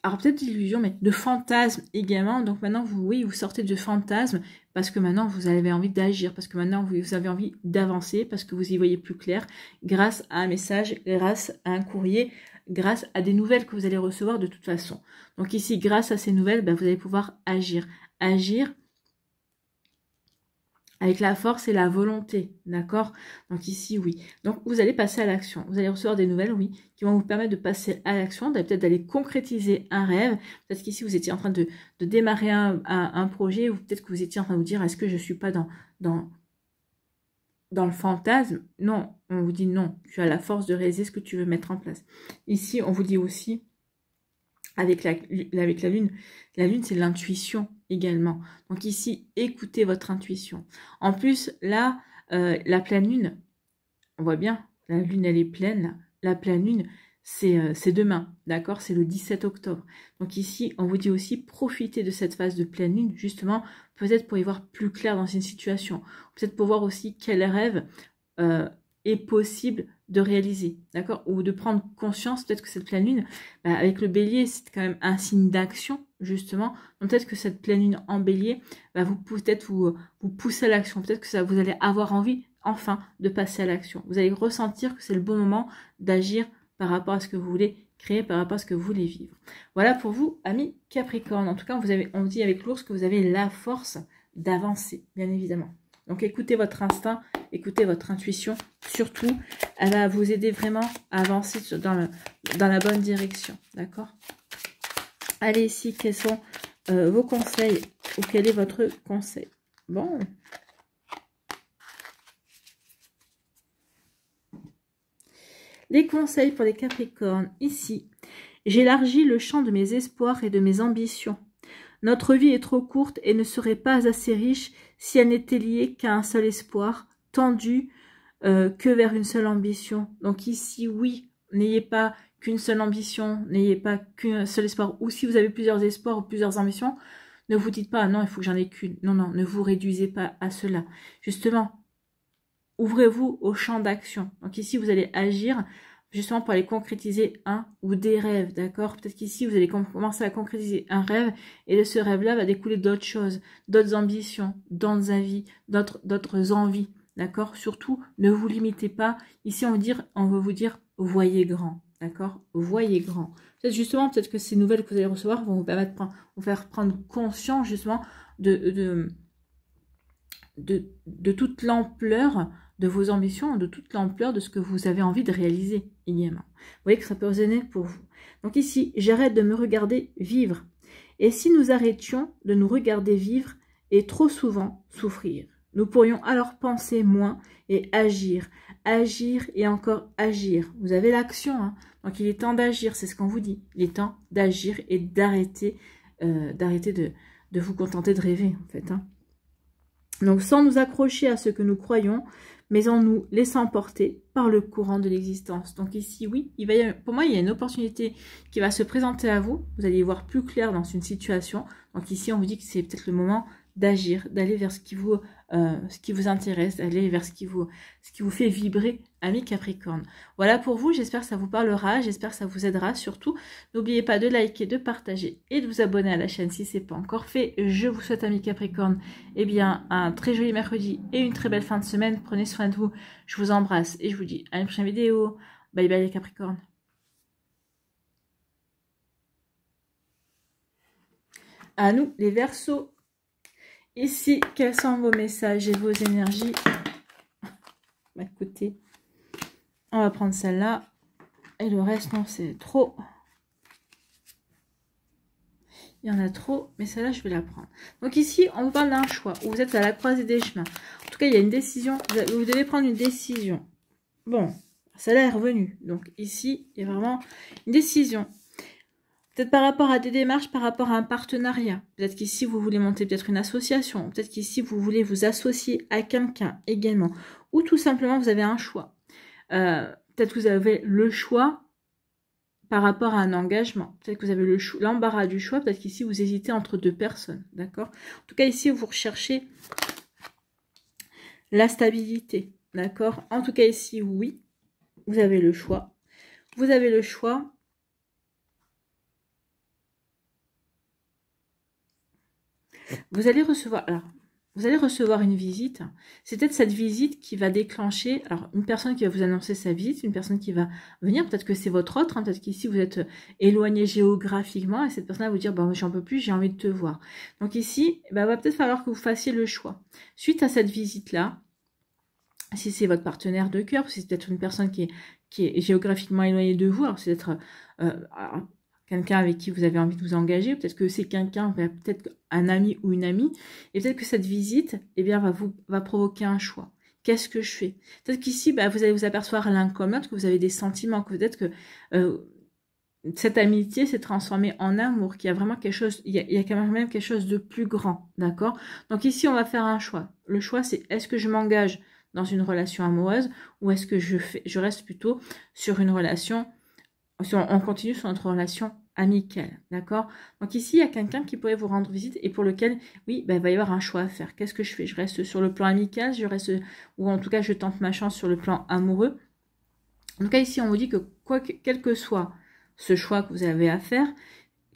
Alors peut-être d'illusion, mais de fantasme également. Donc maintenant, vous sortez de fantasme parce que maintenant, vous avez envie d'agir, parce que maintenant, vous avez envie d'avancer, parce que vous y voyez plus clair, grâce à un message, grâce à un courrier, grâce à des nouvelles que vous allez recevoir de toute façon. Donc ici, grâce à ces nouvelles, vous allez pouvoir agir. Agir avec la force et la volonté, d'accord? Donc ici, oui. Donc vous allez passer à l'action. Vous allez recevoir des nouvelles, oui, qui vont vous permettre de passer à l'action, peut-être d'aller concrétiser un rêve. Peut-être qu'ici, vous étiez en train de démarrer un projet, ou peut-être que vous étiez en train de vous dire, est-ce que je ne suis pas dans le fantasme? Non, on vous dit non. Tu as la force de réaliser ce que tu veux mettre en place. Ici, on vous dit aussi, avec la lune c'est l'intuition également. Donc ici, écoutez votre intuition. En plus, là, la pleine lune, on voit bien, la lune elle est pleine, là. La pleine lune, c'est demain, d'accord? C'est le 17 octobre. Donc ici, on vous dit aussi, profitez de cette phase de pleine lune, justement, peut-être pour y voir plus clair dans une situation. Peut-être pour voir aussi quel rêve est possible de réaliser, d'accord? Ou de prendre conscience, peut-être que cette pleine lune, avec le bélier, c'est quand même un signe d'action, justement. Donc peut-être que cette pleine lune en bélier va vous pousser à l'action. Peut-être que vous allez avoir envie, enfin, de passer à l'action. Vous allez ressentir que c'est le bon moment d'agir par rapport à ce que vous voulez créer, par rapport à ce que vous voulez vivre. Voilà pour vous, amis Capricorne. En tout cas, on dit avec l'ours que vous avez la force d'avancer, bien évidemment. Donc écoutez votre instinct, écoutez votre intuition, surtout, elle va vous aider vraiment à avancer dans la bonne direction, d'accord? Allez, ici, quels sont vos conseils, ou quel est votre conseil? Bon. Les conseils pour les Capricornes, ici, j'élargis le champ de mes espoirs et de mes ambitions. Notre vie est trop courte et ne serait pas assez riche si elle n'était liée qu'à un seul espoir, tendu que vers une seule ambition. Donc ici, oui, n'ayez pas qu'une seule ambition, n'ayez pas qu'un seul espoir. Ou si vous avez plusieurs espoirs ou plusieurs ambitions, ne vous dites pas, non, il faut que j'en ai qu'une. Non, non, ne vous réduisez pas à cela. Justement, ouvrez-vous au champ d'action. Donc ici, vous allez agir justement pour aller concrétiser un ou des rêves, d'accord? Peut-être qu'ici, vous allez commencer à concrétiser un rêve, et de ce rêve-là va découler d'autres choses, d'autres ambitions, d'autres avis, d'autres envies, d'accord? Surtout, ne vous limitez pas. Ici, on veut vous dire, voyez grand, d'accord? Voyez grand. Peut-être justement, peut-être que ces nouvelles que vous allez recevoir vont vous permettre vous faire prendre conscience justement de toute l'ampleur de vos ambitions, de toute l'ampleur de ce que vous avez envie de réaliser également. Vous voyez que ça peut résonner pour vous. Donc ici, j'arrête de me regarder vivre. Et si nous arrêtions de nous regarder vivre et trop souvent souffrir, nous pourrions alors penser moins et agir. Agir et encore agir. Vous avez l'action, hein. Donc il est temps d'agir, c'est ce qu'on vous dit. Il est temps d'agir et d'arrêter de vous contenter de rêver, en fait, hein. Donc, sans nous accrocher à ce que nous croyons, mais en nous laissant porter par le courant de l'existence. Donc ici, oui, pour moi, il y a une opportunité qui va se présenter à vous. Vous allez y voir plus clair dans une situation. Donc ici, on vous dit que c'est peut-être le moment d'agir, d'aller vers ce qui vous intéresse, d'aller vers ce qui vous fait vibrer, amis Capricorne. Voilà pour vous, j'espère que ça vous parlera, j'espère que ça vous aidera. Surtout, n'oubliez pas de liker, de partager et de vous abonner à la chaîne si ce n'est pas encore fait. Je vous souhaite, amis Capricorne, eh bien, un très joli mercredi et une très belle fin de semaine. Prenez soin de vous, je vous embrasse et je vous dis à une prochaine vidéo. Bye bye les Capricornes. À nous les Verseaux. Ici, quels sont vos messages et vos énergies? Écoutez, on va prendre celle-là. Et le reste, non, c'est trop. Il y en a trop, mais celle-là, je vais la prendre. Donc ici, on vous parle d'un choix. Où vous êtes à la croisée des chemins. En tout cas, il y a une décision. Vous devez prendre une décision. Bon, celle-là est revenue. Donc ici, il y a vraiment une décision. Peut-être par rapport à des démarches, par rapport à un partenariat. Peut-être qu'ici, vous voulez monter peut-être une association. Peut-être qu'ici, vous voulez vous associer à quelqu'un également. Ou tout simplement, vous avez un choix. Peut-être que vous avez le choix par rapport à un engagement. Peut-être que vous avez l'embarras du choix, peut-être qu'ici vous hésitez entre deux personnes, d'accord? En tout cas, ici, vous recherchez la stabilité, d'accord? En tout cas, ici, oui, vous avez le choix. Vous avez le choix. Vous allez recevoir... Alors, vous allez recevoir une visite. C'est peut-être cette visite qui va déclencher, alors une personne qui va vous annoncer sa visite, une personne qui va venir, peut-être que c'est votre autre, hein, peut-être qu'ici vous êtes éloigné géographiquement et cette personne va vous dire, bah, j'en peux plus, j'ai envie de te voir. Donc ici, bah, va peut-être falloir que vous fassiez le choix. Suite à cette visite-là, si c'est votre partenaire de cœur, si c'est peut-être une personne qui est géographiquement éloignée de vous, alors c'est peut-être quelqu'un avec qui vous avez envie de vous engager, peut-être que c'est quelqu'un, peut-être un ami ou une amie, et peut-être que cette visite, eh bien, va provoquer un choix. Qu'est-ce que je fais? Peut-être qu'ici, bah, vous allez vous apercevoir l'un comme l'autre, que vous avez des sentiments, que peut-être que cette amitié s'est transformée en amour, qu'il y a vraiment quelque chose, il y a quand même quelque chose de plus grand, d'accord? Donc ici, on va faire un choix. Le choix, c'est est-ce que je m'engage dans une relation amoureuse ou est-ce que je reste plutôt sur une relation, on continue sur notre relation amicale, d'accord? Donc ici, il y a quelqu'un qui pourrait vous rendre visite et pour lequel, oui, ben, il va y avoir un choix à faire. Qu'est-ce que je fais? Je reste sur le plan amical, ou en tout cas, je tente ma chance sur le plan amoureux. En tout cas, ici, on vous dit que quel que soit ce choix que vous avez à faire,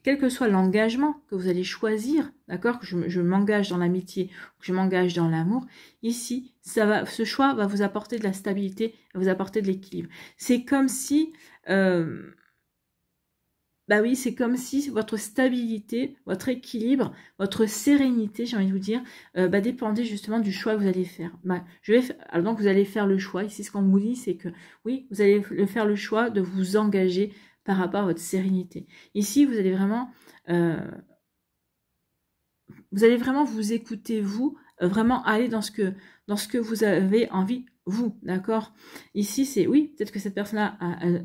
quel que soit l'engagement que vous allez choisir, d'accord, que je m'engage dans l'amitié, que je m'engage dans l'amour, ici, ce choix va vous apporter de la stabilité, va vous apporter de l'équilibre. C'est comme si, bah oui, c'est comme si votre stabilité, votre équilibre, votre sérénité, j'ai envie de vous dire, bah, dépendait justement du choix que vous allez faire. Bah, alors donc vous allez faire le choix. Ici, ce qu'on vous dit, c'est que oui, vous allez faire le choix de vous engager par rapport à votre sérénité. Ici, vous allez vraiment vous écouter, vous, vraiment aller dans ce que vous avez envie, vous, d'accord? Ici, c'est, oui, peut-être que cette personne-là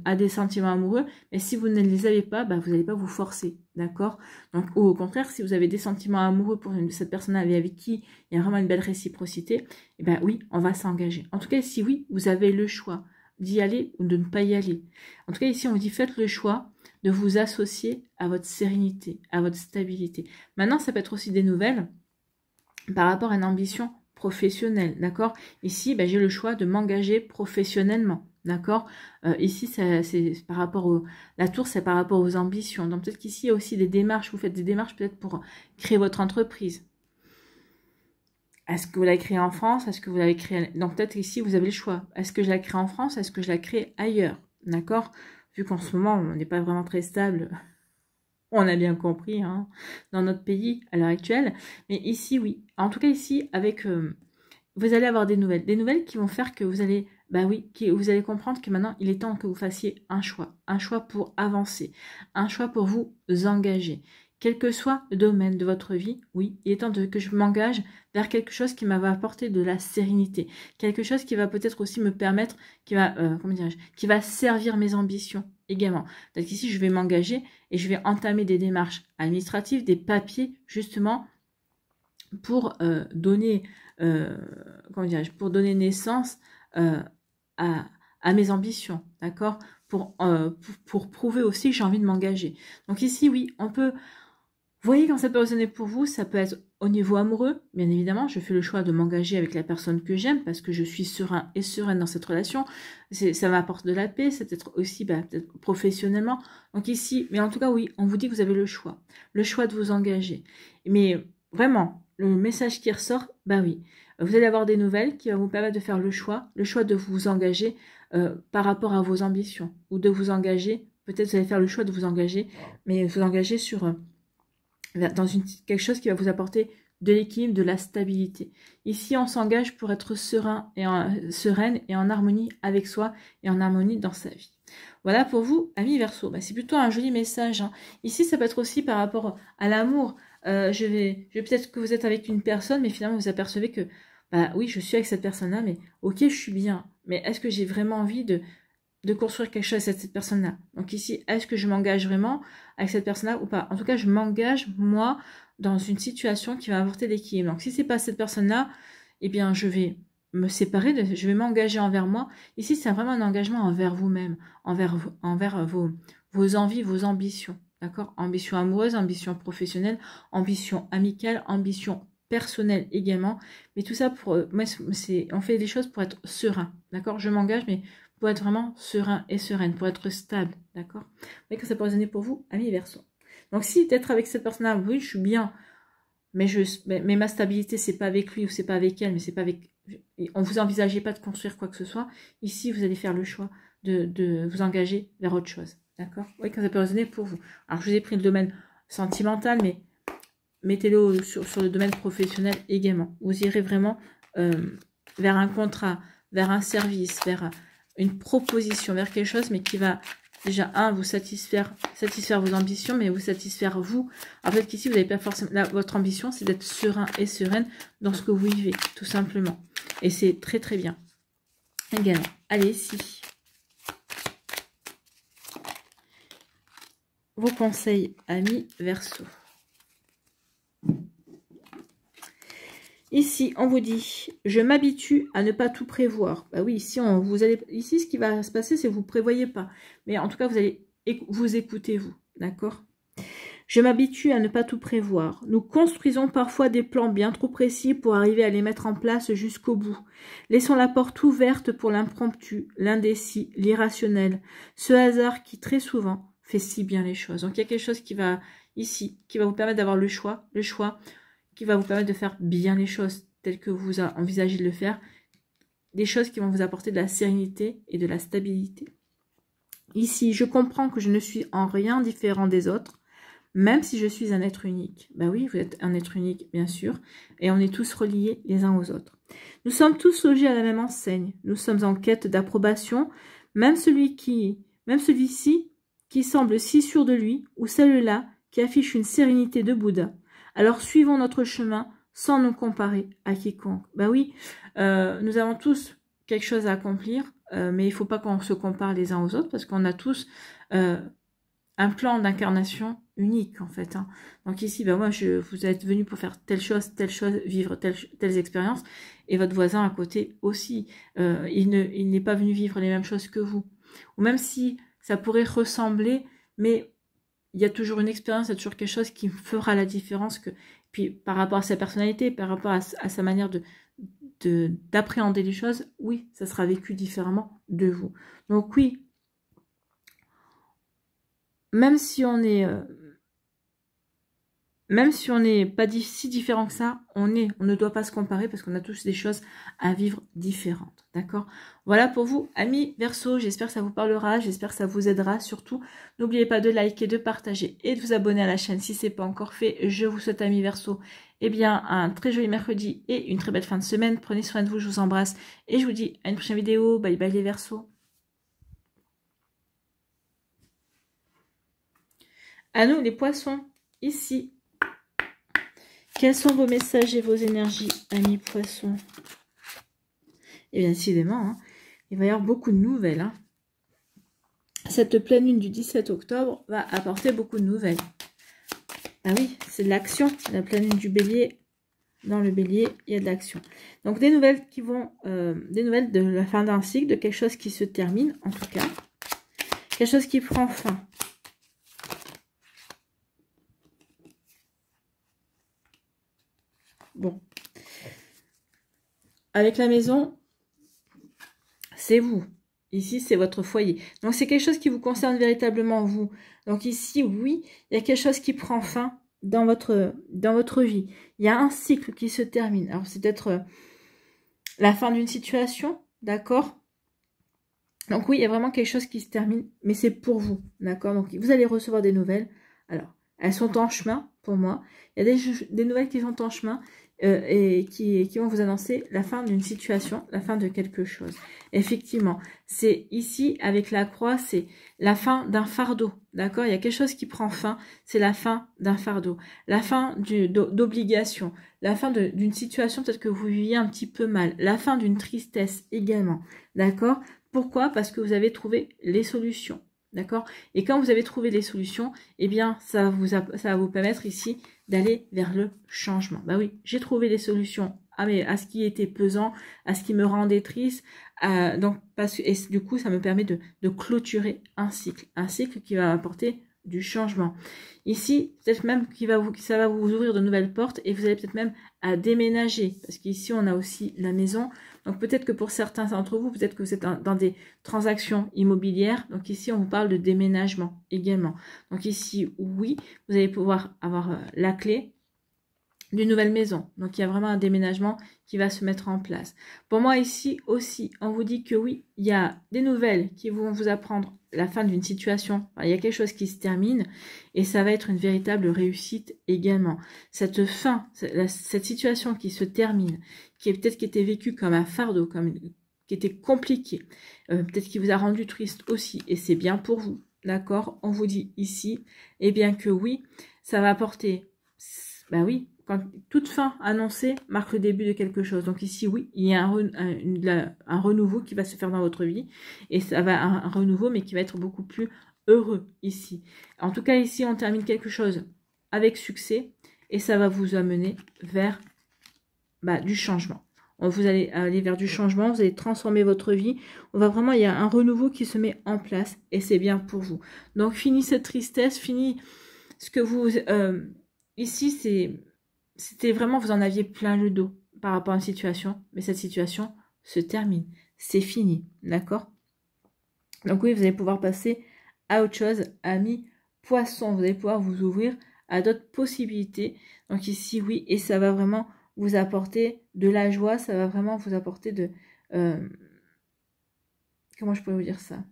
a des sentiments amoureux, mais si vous ne les avez pas, bah, vous n'allez pas vous forcer, d'accord? Donc, ou au contraire, si vous avez des sentiments amoureux pour cette personne avec qui il y a vraiment une belle réciprocité, eh ben oui, on va s'engager. En tout cas, si oui, vous avez le choix d'y aller ou de ne pas y aller. En tout cas, ici, on vous dit, faites le choix de vous associer à votre sérénité, à votre stabilité. Maintenant, ça peut être aussi des nouvelles par rapport à une ambition professionnelle, d'accord? Ici, ben, j'ai le choix de m'engager professionnellement, d'accord? Ici, c'est par rapport la tour, c'est par rapport aux ambitions. Donc, peut-être qu'ici, il y a aussi des démarches, vous faites des démarches peut-être pour créer votre entreprise. Est-ce que vous la créez en France? Est-ce que vous l'avez créée... Donc, peut-être ici, vous avez le choix. Est-ce que je la crée en France? Est-ce que je la crée ailleurs? D'accord? Vu qu'en ce moment, on n'est pas vraiment très stable, on a bien compris, hein, dans notre pays à l'heure actuelle. Mais ici, oui. En tout cas, ici, avec, vous allez avoir des nouvelles qui vont faire que vous allez, bah oui, vous allez comprendre que maintenant, il est temps que vous fassiez un choix pour avancer, un choix pour vous engager. Quel que soit le domaine de votre vie, oui, il est temps que je m'engage vers quelque chose qui va apporter de la sérénité, quelque chose qui va peut-être aussi me permettre, qui va servir mes ambitions également. Donc ici, je vais m'engager et je vais entamer des démarches administratives, des papiers, justement, pour donner, pour donner naissance à mes ambitions, d'accord, pour prouver aussi que j'ai envie de m'engager. Donc ici, oui, on peut... Vous voyez, quand ça peut résonner pour vous, ça peut être au niveau amoureux. Bien évidemment, je fais le choix de m'engager avec la personne que j'aime parce que je suis serein et sereine dans cette relation. Ça m'apporte de la paix, c'est peut-être aussi peut-être professionnellement. Donc ici, mais en tout cas, oui, on vous dit que vous avez le choix de vous engager. Mais vraiment, le message qui ressort, bah oui, vous allez avoir des nouvelles qui vont vous permettre de faire le choix de vous engager par rapport à vos ambitions ou de vous engager. Peut-être vous allez faire le choix de vous engager, mais vous engager sur... dans quelque chose qui va vous apporter de l'équilibre, de la stabilité. Ici, on s'engage pour être sereine et en harmonie avec soi et en harmonie dans sa vie. Voilà pour vous, amis Verseau. Bah, c'est plutôt un joli message, hein. Ici, ça peut être aussi par rapport à l'amour. Je vais peut-être que vous êtes avec une personne, mais finalement, vous apercevez que, bah oui, je suis avec cette personne-là, mais ok, je suis bien. Mais est-ce que j'ai vraiment envie de construire quelque chose avec cette personne-là? Donc ici, est-ce que je m'engage vraiment avec cette personne-là ou pas? En tout cas, je m'engage, moi, dans une situation qui va apporter l'équilibre. Donc si c'est pas cette personne-là, eh bien, je vais me séparer, je vais m'engager envers moi. Ici, c'est vraiment un engagement envers vous-même, envers vos envies, vos ambitions. D'accord? Ambition amoureuse, ambition professionnelle, ambition amicale, ambition personnelle également. Mais tout ça, moi, on fait des choses pour être serein. D'accord? Je m'engage, mais pour être vraiment serein et sereine, pour être stable. D'accord? Vous voyez que ça peut résonner pour vous, amis Verseau. Donc si d'être avec cette personne-là, oui, je suis bien, mais ma stabilité, c'est pas avec lui ou c'est pas avec elle, mais c'est pas avec... On vous envisagez pas de construire quoi que ce soit. Ici, vous allez faire le choix de vous engager vers autre chose. D'accord? Oui, quand ça peut résonner pour vous. Alors, je vous ai pris le domaine sentimental, mais mettez-le sur le domaine professionnel également. Vous irez vraiment vers un contrat, vers un service, vers une proposition, vers quelque chose, mais qui va déjà, vous satisfaire vos ambitions, mais vous satisfaire vous. En fait, qu'ici, vous n'avez pas forcément... Là, votre ambition, c'est d'être serein et sereine dans ce que vous vivez, tout simplement. Et c'est très, très bien. Également. Allez, ici. Vos conseils, amis Verseau. Ici, on vous dit, je m'habitue à ne pas tout prévoir. Bah oui, ici, ici, ce qui va se passer, c'est que vous ne prévoyez pas. Mais en tout cas, vous allez vous écouter, vous. D'accord? Je m'habitue à ne pas tout prévoir. Nous construisons parfois des plans bien trop précis pour arriver à les mettre en place jusqu'au bout. Laissons la porte ouverte pour l'impromptu, l'indécis, l'irrationnel. Ce hasard qui, très souvent, fait si bien les choses. Donc, il y a quelque chose qui va, ici, qui va vous permettre d'avoir le choix qui va vous permettre de faire bien les choses telles que vous envisagez de le faire. Des choses qui vont vous apporter de la sérénité et de la stabilité. Ici, je comprends que je ne suis en rien différent des autres, même si je suis un être unique. Ben oui, vous êtes un être unique, bien sûr, et on est tous reliés les uns aux autres. Nous sommes tous logés à la même enseigne. Nous sommes en quête d'approbation, même celui-ci qui semble si sûr de lui, ou celle-là qui affiche une sérénité de Bouddha. Alors suivons notre chemin sans nous comparer à quiconque. Ben oui, nous avons tous quelque chose à accomplir, mais il ne faut pas qu'on se compare les uns aux autres parce qu'on a tous un plan d'incarnation unique en fait. Hein. Donc ici, ben moi, vous êtes venu pour faire telle chose, vivre telles expériences, et votre voisin à côté aussi. Il n'est pas venu vivre les mêmes choses que vous. Ou même si ça pourrait ressembler, mais il y a toujours une expérience, il y a toujours quelque chose qui fera la différence. Puis par rapport à sa personnalité, par rapport à sa manière d'appréhender les choses, oui, ça sera vécu différemment de vous. Donc oui, même si on est pas si différent que ça, on ne doit pas se comparer parce qu'on a tous des choses à vivre différentes. D'accord? Voilà pour vous, amis Verseau. J'espère que ça vous parlera, j'espère que ça vous aidera. Surtout, n'oubliez pas de liker, de partager et de vous abonner à la chaîne si ce n'est pas encore fait. Je vous souhaite, amis Verseau, eh bien, un très joli mercredi et une très belle fin de semaine. Prenez soin de vous, je vous embrasse et je vous dis à une prochaine vidéo. Bye bye les Verseaux. À nous les poissons, ici. Quels sont vos messages et vos énergies, amis poissons? Et bien, décidément, hein, il va y avoir beaucoup de nouvelles. Hein. Cette pleine lune du 17 octobre va apporter beaucoup de nouvelles. Ah oui, c'est de l'action. La pleine lune du bélier, dans le bélier, il y a de l'action. Donc, des nouvelles qui vont... des nouvelles de la fin d'un cycle, de quelque chose qui se termine, en tout cas. Quelque chose qui prend fin. Bon. Avec la maison, c'est vous. Ici, c'est votre foyer. Donc, c'est quelque chose qui vous concerne véritablement, vous. Donc, ici, oui, il y a quelque chose qui prend fin dans votre vie. Il y a un cycle qui se termine. Alors, c'est peut-être la fin d'une situation, d'accord? Donc, oui, il y a vraiment quelque chose qui se termine, mais c'est pour vous, d'accord? Donc, vous allez recevoir des nouvelles. Alors, elles sont en chemin, pour moi. Il y a des nouvelles qui sont en chemin. Et qui vont vous annoncer la fin d'une situation, la fin de quelque chose. Effectivement, c'est ici, avec la croix, c'est la fin d'un fardeau, d'accord? Il y a quelque chose qui prend fin, c'est la fin d'un fardeau, la fin d'obligation, la fin d'une situation peut-être que vous viviez un petit peu mal, la fin d'une tristesse également, d'accord? Pourquoi? Parce que vous avez trouvé les solutions. D'accord? Et quand vous avez trouvé les solutions, eh bien, ça va vous permettre ici d'aller vers le changement. Bah oui, j'ai trouvé les solutions à ce qui était pesant, à ce qui me rendait triste. Donc, et du coup, ça me permet de clôturer un cycle qui va apporter du changement. Ici, peut-être même ça va vous ouvrir de nouvelles portes et vous allez peut-être même à déménager, parce qu'ici, on a aussi la maison. Donc, peut-être que pour certains d'entre vous, peut-être que vous êtes dans des transactions immobilières. Donc, ici, on vous parle de déménagement également. Donc, ici, oui, vous allez pouvoir avoir la clé d'une nouvelle maison. Donc, il y a vraiment un déménagement qui va se mettre en place. Pour moi, ici aussi, on vous dit que oui, il y a des nouvelles qui vont vous apprendre la fin d'une situation. Enfin, il y a quelque chose qui se termine et ça va être une véritable réussite également. Cette fin, cette situation qui se termine, qui était vécue comme un fardeau, qui était compliquée, peut-être qui vous a rendu triste aussi, et c'est bien pour vous, d'accord? On vous dit ici, eh bien que oui, ça va apporter, ben oui, quand toute fin annoncée marque le début de quelque chose. Donc ici, oui, il y a un renouveau qui va se faire dans votre vie. Et ça va un renouveau, mais qui va être beaucoup plus heureux ici. En tout cas, ici, on termine quelque chose avec succès. Et ça va vous amener vers du changement. Vous allez aller vers du changement, vous allez transformer votre vie. Il y a un renouveau qui se met en place. Et c'est bien pour vous. Donc, fini cette tristesse, fini ce que vous... ici, c'était vraiment, vous en aviez plein le dos par rapport à une situation, mais cette situation se termine, c'est fini, d'accord? Donc oui, vous allez pouvoir passer à autre chose, amis poissons, vous allez pouvoir vous ouvrir à d'autres possibilités. Donc ici, oui, et ça va vraiment vous apporter de la joie, ça va vraiment vous apporter de... comment je pourrais vous dire ça?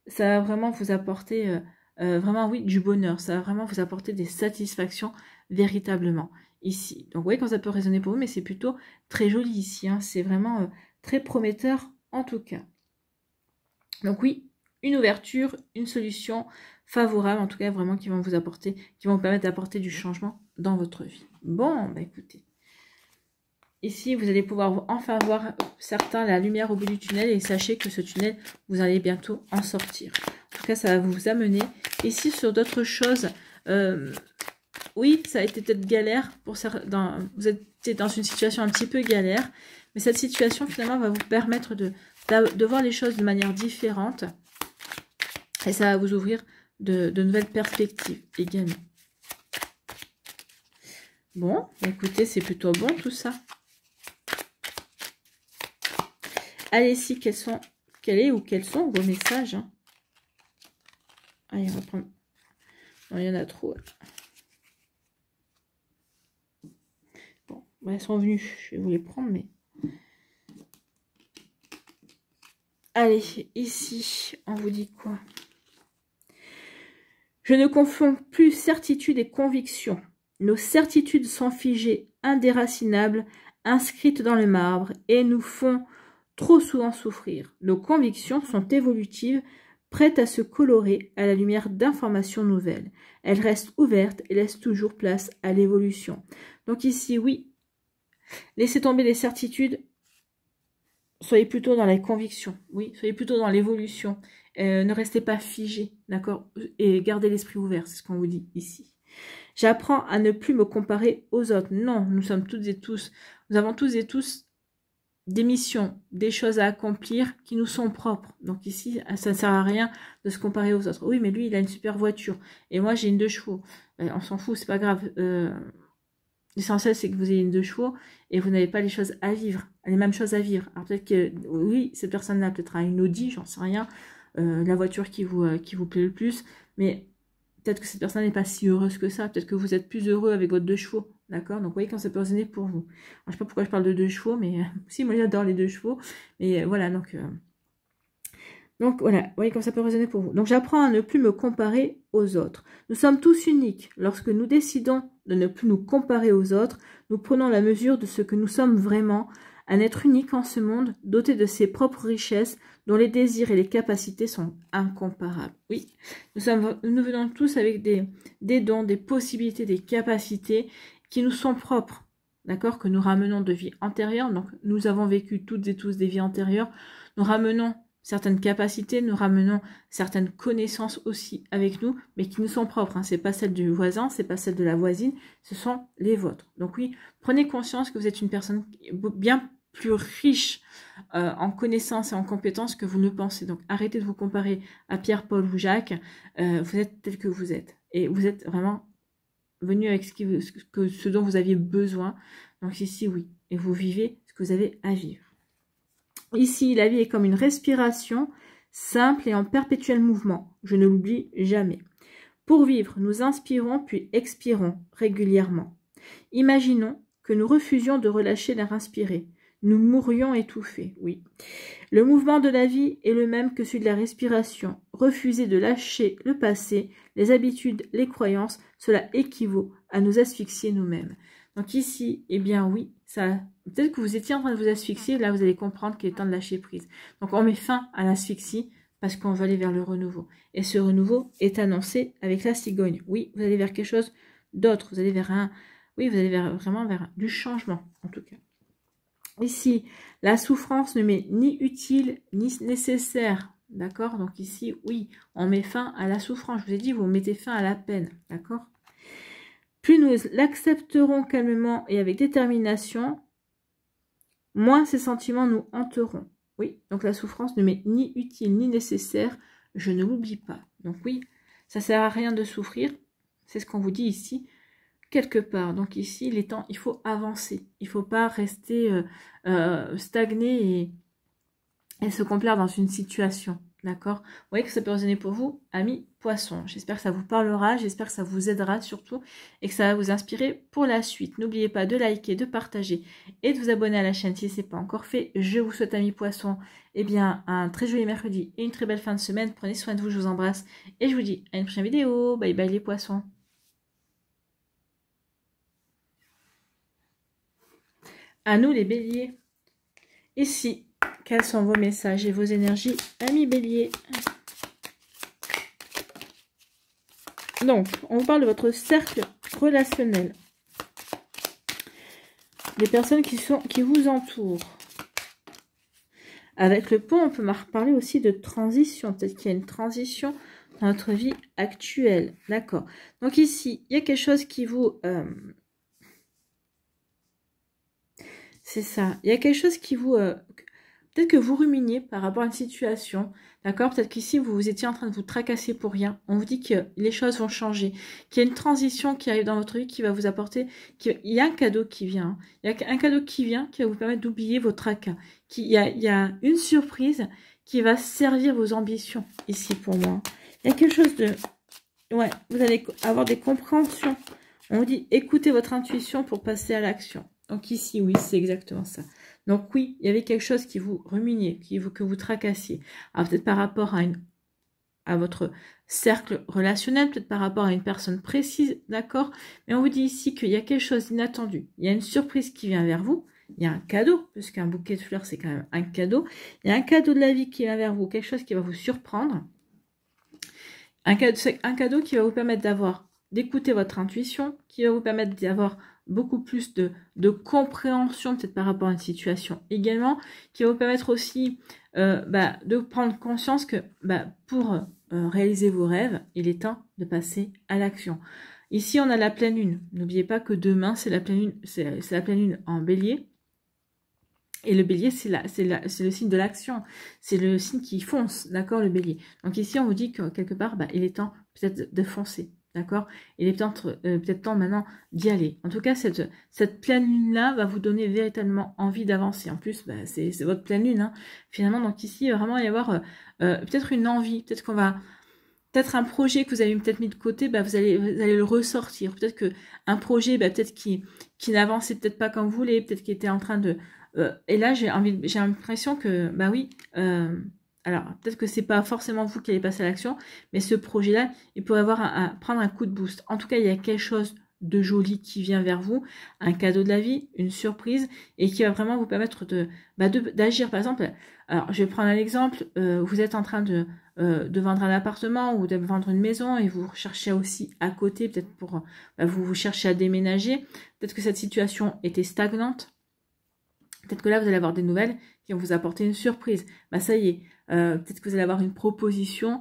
Ça va vraiment vous apporter... vraiment, oui, du bonheur, ça va vraiment vous apporter des satisfactions véritablement ici. Donc, vous voyez quand ça peut résonner pour vous, mais c'est plutôt très joli ici, hein. C'est vraiment très prometteur en tout cas. Donc oui, une ouverture, une solution favorable, en tout cas vraiment qui vont vous permettre d'apporter du changement dans votre vie. Bon, bah écoutez, ici vous allez pouvoir enfin voir certains la lumière au bout du tunnel et sachez que ce tunnel, vous allez bientôt en sortir. En tout cas, ça va vous amener ici sur d'autres choses. Oui, ça a été peut-être galère pour certains. Vous êtes dans une situation un petit peu galère, mais cette situation finalement va vous permettre de voir les choses de manière différente et ça va vous ouvrir de nouvelles perspectives également. Bon, écoutez, c'est plutôt bon tout ça. Allez, si, quels sont vos messages, hein? Allez, on va prendre... Non, il y en a trop. Bon, elles sont venues. Je vais vous les prendre, mais... Allez, ici, on vous dit quoi? Je ne confonds plus certitude et conviction. Nos certitudes sont figées, indéracinables, inscrites dans le marbre et nous font trop souvent souffrir. Nos convictions sont évolutives, prêtes à se colorer à la lumière d'informations nouvelles. Elles restent ouvertes et laissent toujours place à l'évolution. Donc ici, oui, laissez tomber les certitudes, soyez plutôt dans les convictions, oui, soyez plutôt dans l'évolution. Ne restez pas figé, d'accord? Et gardez l'esprit ouvert, c'est ce qu'on vous dit ici. J'apprends à ne plus me comparer aux autres. Non, nous sommes toutes et tous, nous avons tous et tous des missions, des choses à accomplir qui nous sont propres. Donc ici, ça ne sert à rien de se comparer aux autres. Oui, mais lui, il a une super voiture. Et moi, j'ai une 2 chevaux. On s'en fout, c'est pas grave. L'essentiel, c'est que vous ayez une 2 chevaux et vous n'avez pas les choses à vivre, les mêmes choses à vivre. Alors peut-être que, oui, cette personne-là peut-être a une Audi, j'en sais rien, la voiture qui vous plaît le plus, mais peut-être que cette personne n'est pas si heureuse que ça. Peut-être que vous êtes plus heureux avec votre 2 chevaux. D'accord? Donc, vous voyez quand ça peut résonner pour vous. Alors, je ne sais pas pourquoi je parle de 2 chevaux, mais si, moi j'adore les 2 chevaux. Mais voilà, donc voilà, vous voyez quand ça peut résonner pour vous. Donc, j'apprends à ne plus me comparer aux autres. Nous sommes tous uniques. Lorsque nous décidons de ne plus nous comparer aux autres, nous prenons la mesure de ce que nous sommes vraiment, un être unique en ce monde, doté de ses propres richesses, dont les désirs et les capacités sont incomparables. Oui, nous venons tous avec des dons, des possibilités, des capacités qui nous sont propres, d'accord, que nous ramenons de vie antérieure. Donc, nous avons vécu toutes et tous des vies antérieures. Nous ramenons certaines capacités, nous ramenons certaines connaissances aussi avec nous, mais qui nous sont propres. Hein. C'est pas celles du voisin, c'est pas celles de la voisine, ce sont les vôtres. Donc oui, prenez conscience que vous êtes une personne bien plus riche en connaissances et en compétences que vous ne pensez. Donc arrêtez de vous comparer à Pierre, Paul ou Jacques. Vous êtes tel que vous êtes. Et vous êtes vraiment venu avec ce dont vous aviez besoin. Donc ici, oui. Et vous vivez ce que vous avez à vivre. Ici, la vie est comme une respiration simple et en perpétuel mouvement. Je ne l'oublie jamais. Pour vivre, nous inspirons puis expirons régulièrement. Imaginons que nous refusions de relâcher l'air inspiré. Nous mourrions étouffés, oui. Le mouvement de la vie est le même que celui de la respiration. Refuser de lâcher le passé, les habitudes, les croyances, cela équivaut à nous asphyxier nous-mêmes. Donc ici, eh bien oui, ça, peut-être que vous étiez en train de vous asphyxier, là vous allez comprendre qu'il est temps de lâcher prise. Donc on met fin à l'asphyxie parce qu'on va aller vers le renouveau. Et ce renouveau est annoncé avec la cigogne. Oui, vous allez vers quelque chose d'autre, vous allez vers un... Oui, vous allez vraiment vers du changement, en tout cas. Ici, la souffrance ne m'est ni utile ni nécessaire, d'accord? Donc ici, oui, on met fin à la souffrance. Je vous ai dit, vous mettez fin à la peine, d'accord? Plus nous l'accepterons calmement et avec détermination, moins ces sentiments nous hanteront. Oui, donc la souffrance ne m'est ni utile ni nécessaire, je ne l'oublie pas. Donc oui, ça sert à rien de souffrir, c'est ce qu'on vous dit ici, quelque part. Donc ici, il faut avancer, il ne faut pas rester stagné et se complaire dans une situation. D'accord? Vous voyez que ça peut résonner pour vous, amis poissons. J'espère que ça vous parlera, j'espère que ça vous aidera surtout et que ça va vous inspirer pour la suite. N'oubliez pas de liker, de partager et de vous abonner à la chaîne si ce n'est pas encore fait. Je vous souhaite, amis poissons, eh bien, un très joli mercredi et une très belle fin de semaine. Prenez soin de vous, je vous embrasse et je vous dis à une prochaine vidéo. Bye bye les poissons. À nous les béliers. Ici, quels sont vos messages et vos énergies, amis béliers? Donc, on vous parle de votre cercle relationnel. Des personnes qui vous entourent. Avec le pont, on peut parler aussi de transition. Peut-être qu'il y a une transition dans notre vie actuelle. D'accord. Donc ici, il y a quelque chose qui vous... c'est ça. Il y a quelque chose qui vous... peut-être que vous ruminiez par rapport à une situation, d'accord? Peut-être qu'ici, vous étiez en train de vous tracasser pour rien. On vous dit que les choses vont changer, qu'il y a une transition qui arrive dans votre vie qui va vous apporter... Il y a un cadeau qui vient. Il y a un cadeau qui vient qui va vous permettre d'oublier vos tracas. Il y a une surprise qui va servir vos ambitions, ici, pour moi. Il y a quelque chose de... Ouais, vous allez avoir des compréhensions. On vous dit, écoutez votre intuition pour passer à l'action. Donc ici, oui, c'est exactement ça. Donc oui, il y avait quelque chose qui vous ruminiez, que vous tracassiez. Alors peut-être par rapport à votre cercle relationnel, peut-être par rapport à une personne précise, d'accord? Mais on vous dit ici qu'il y a quelque chose d'inattendu. Il y a une surprise qui vient vers vous. Il y a un cadeau, puisqu'un bouquet de fleurs, c'est quand même un cadeau. Il y a un cadeau de la vie qui vient vers vous, quelque chose qui va vous surprendre. Un cadeau qui va vous permettre d'écouter votre intuition, qui va vous permettre d'avoir beaucoup plus de compréhension peut-être par rapport à une situation également, qui va vous permettre aussi de prendre conscience que pour réaliser vos rêves, il est temps de passer à l'action. Ici, on a la pleine lune. N'oubliez pas que demain, c'est la pleine lune, c'est la pleine lune en bélier. Et le bélier, c'est le signe de l'action. C'est le signe qui fonce, d'accord, le bélier. Donc ici, on vous dit que quelque part, il est temps peut-être de foncer. D'accord? Il est peut-être temps maintenant d'y aller. En tout cas, cette pleine lune-là va vous donner véritablement envie d'avancer. En plus, c'est votre pleine lune. Hein. Finalement, donc ici, vraiment, il va y avoir peut-être une envie. Peut-être qu'on va... Peut-être un projet que vous avez peut-être mis de côté, vous allez le ressortir. Peut-être qu'un projet, peut-être qui n'avançait peut-être pas comme vous voulez, peut-être qu'il était en train de... et là, j'ai l'impression que, oui... alors, peut-être que c'est pas forcément vous qui allez passer à l'action, mais ce projet-là, il pourrait prendre un coup de boost. En tout cas, il y a quelque chose de joli qui vient vers vous, un cadeau de la vie, une surprise, et qui va vraiment vous permettre d'agir. Par exemple, alors je vais prendre un exemple, vous êtes en train de vendre un appartement ou de vendre une maison et vous cherchez aussi à côté, peut-être pour vous cherchez à déménager. Peut-être que cette situation était stagnante. Peut-être que là, vous allez avoir des nouvelles qui vont vous apporter une surprise. Bah, ça y est. Peut-être que vous allez avoir une proposition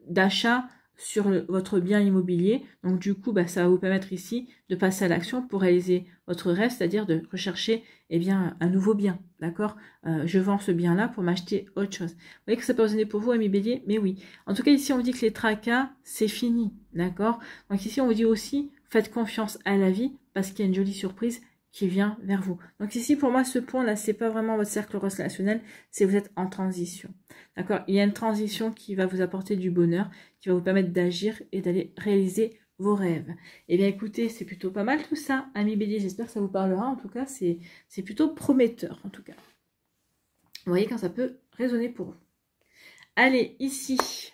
d'achat sur votre bien immobilier. Donc, du coup, bah, ça va vous permettre ici de passer à l'action pour réaliser votre rêve, c'est-à-dire de rechercher eh bien, un nouveau bien. D'accord, je vends ce bien-là pour m'acheter autre chose. Vous voyez que ça peut résonner pour vous, amis bélier? Mais oui. En tout cas, ici, on vous dit que les tracas, c'est fini. D'accord? Donc, ici, on vous dit aussi, faites confiance à la vie parce qu'il y a une jolie surprise qui vient vers vous. Donc ici, pour moi, ce point-là, c'est pas vraiment votre cercle relationnel, c'est vous êtes en transition. D'accord? Il y a une transition qui va vous apporter du bonheur, qui va vous permettre d'agir et d'aller réaliser vos rêves. Eh bien, écoutez, c'est plutôt pas mal tout ça, amis bélier. J'espère que ça vous parlera. En tout cas, c'est plutôt prometteur, en tout cas. Vous voyez quand ça peut résonner pour vous. Allez, ici.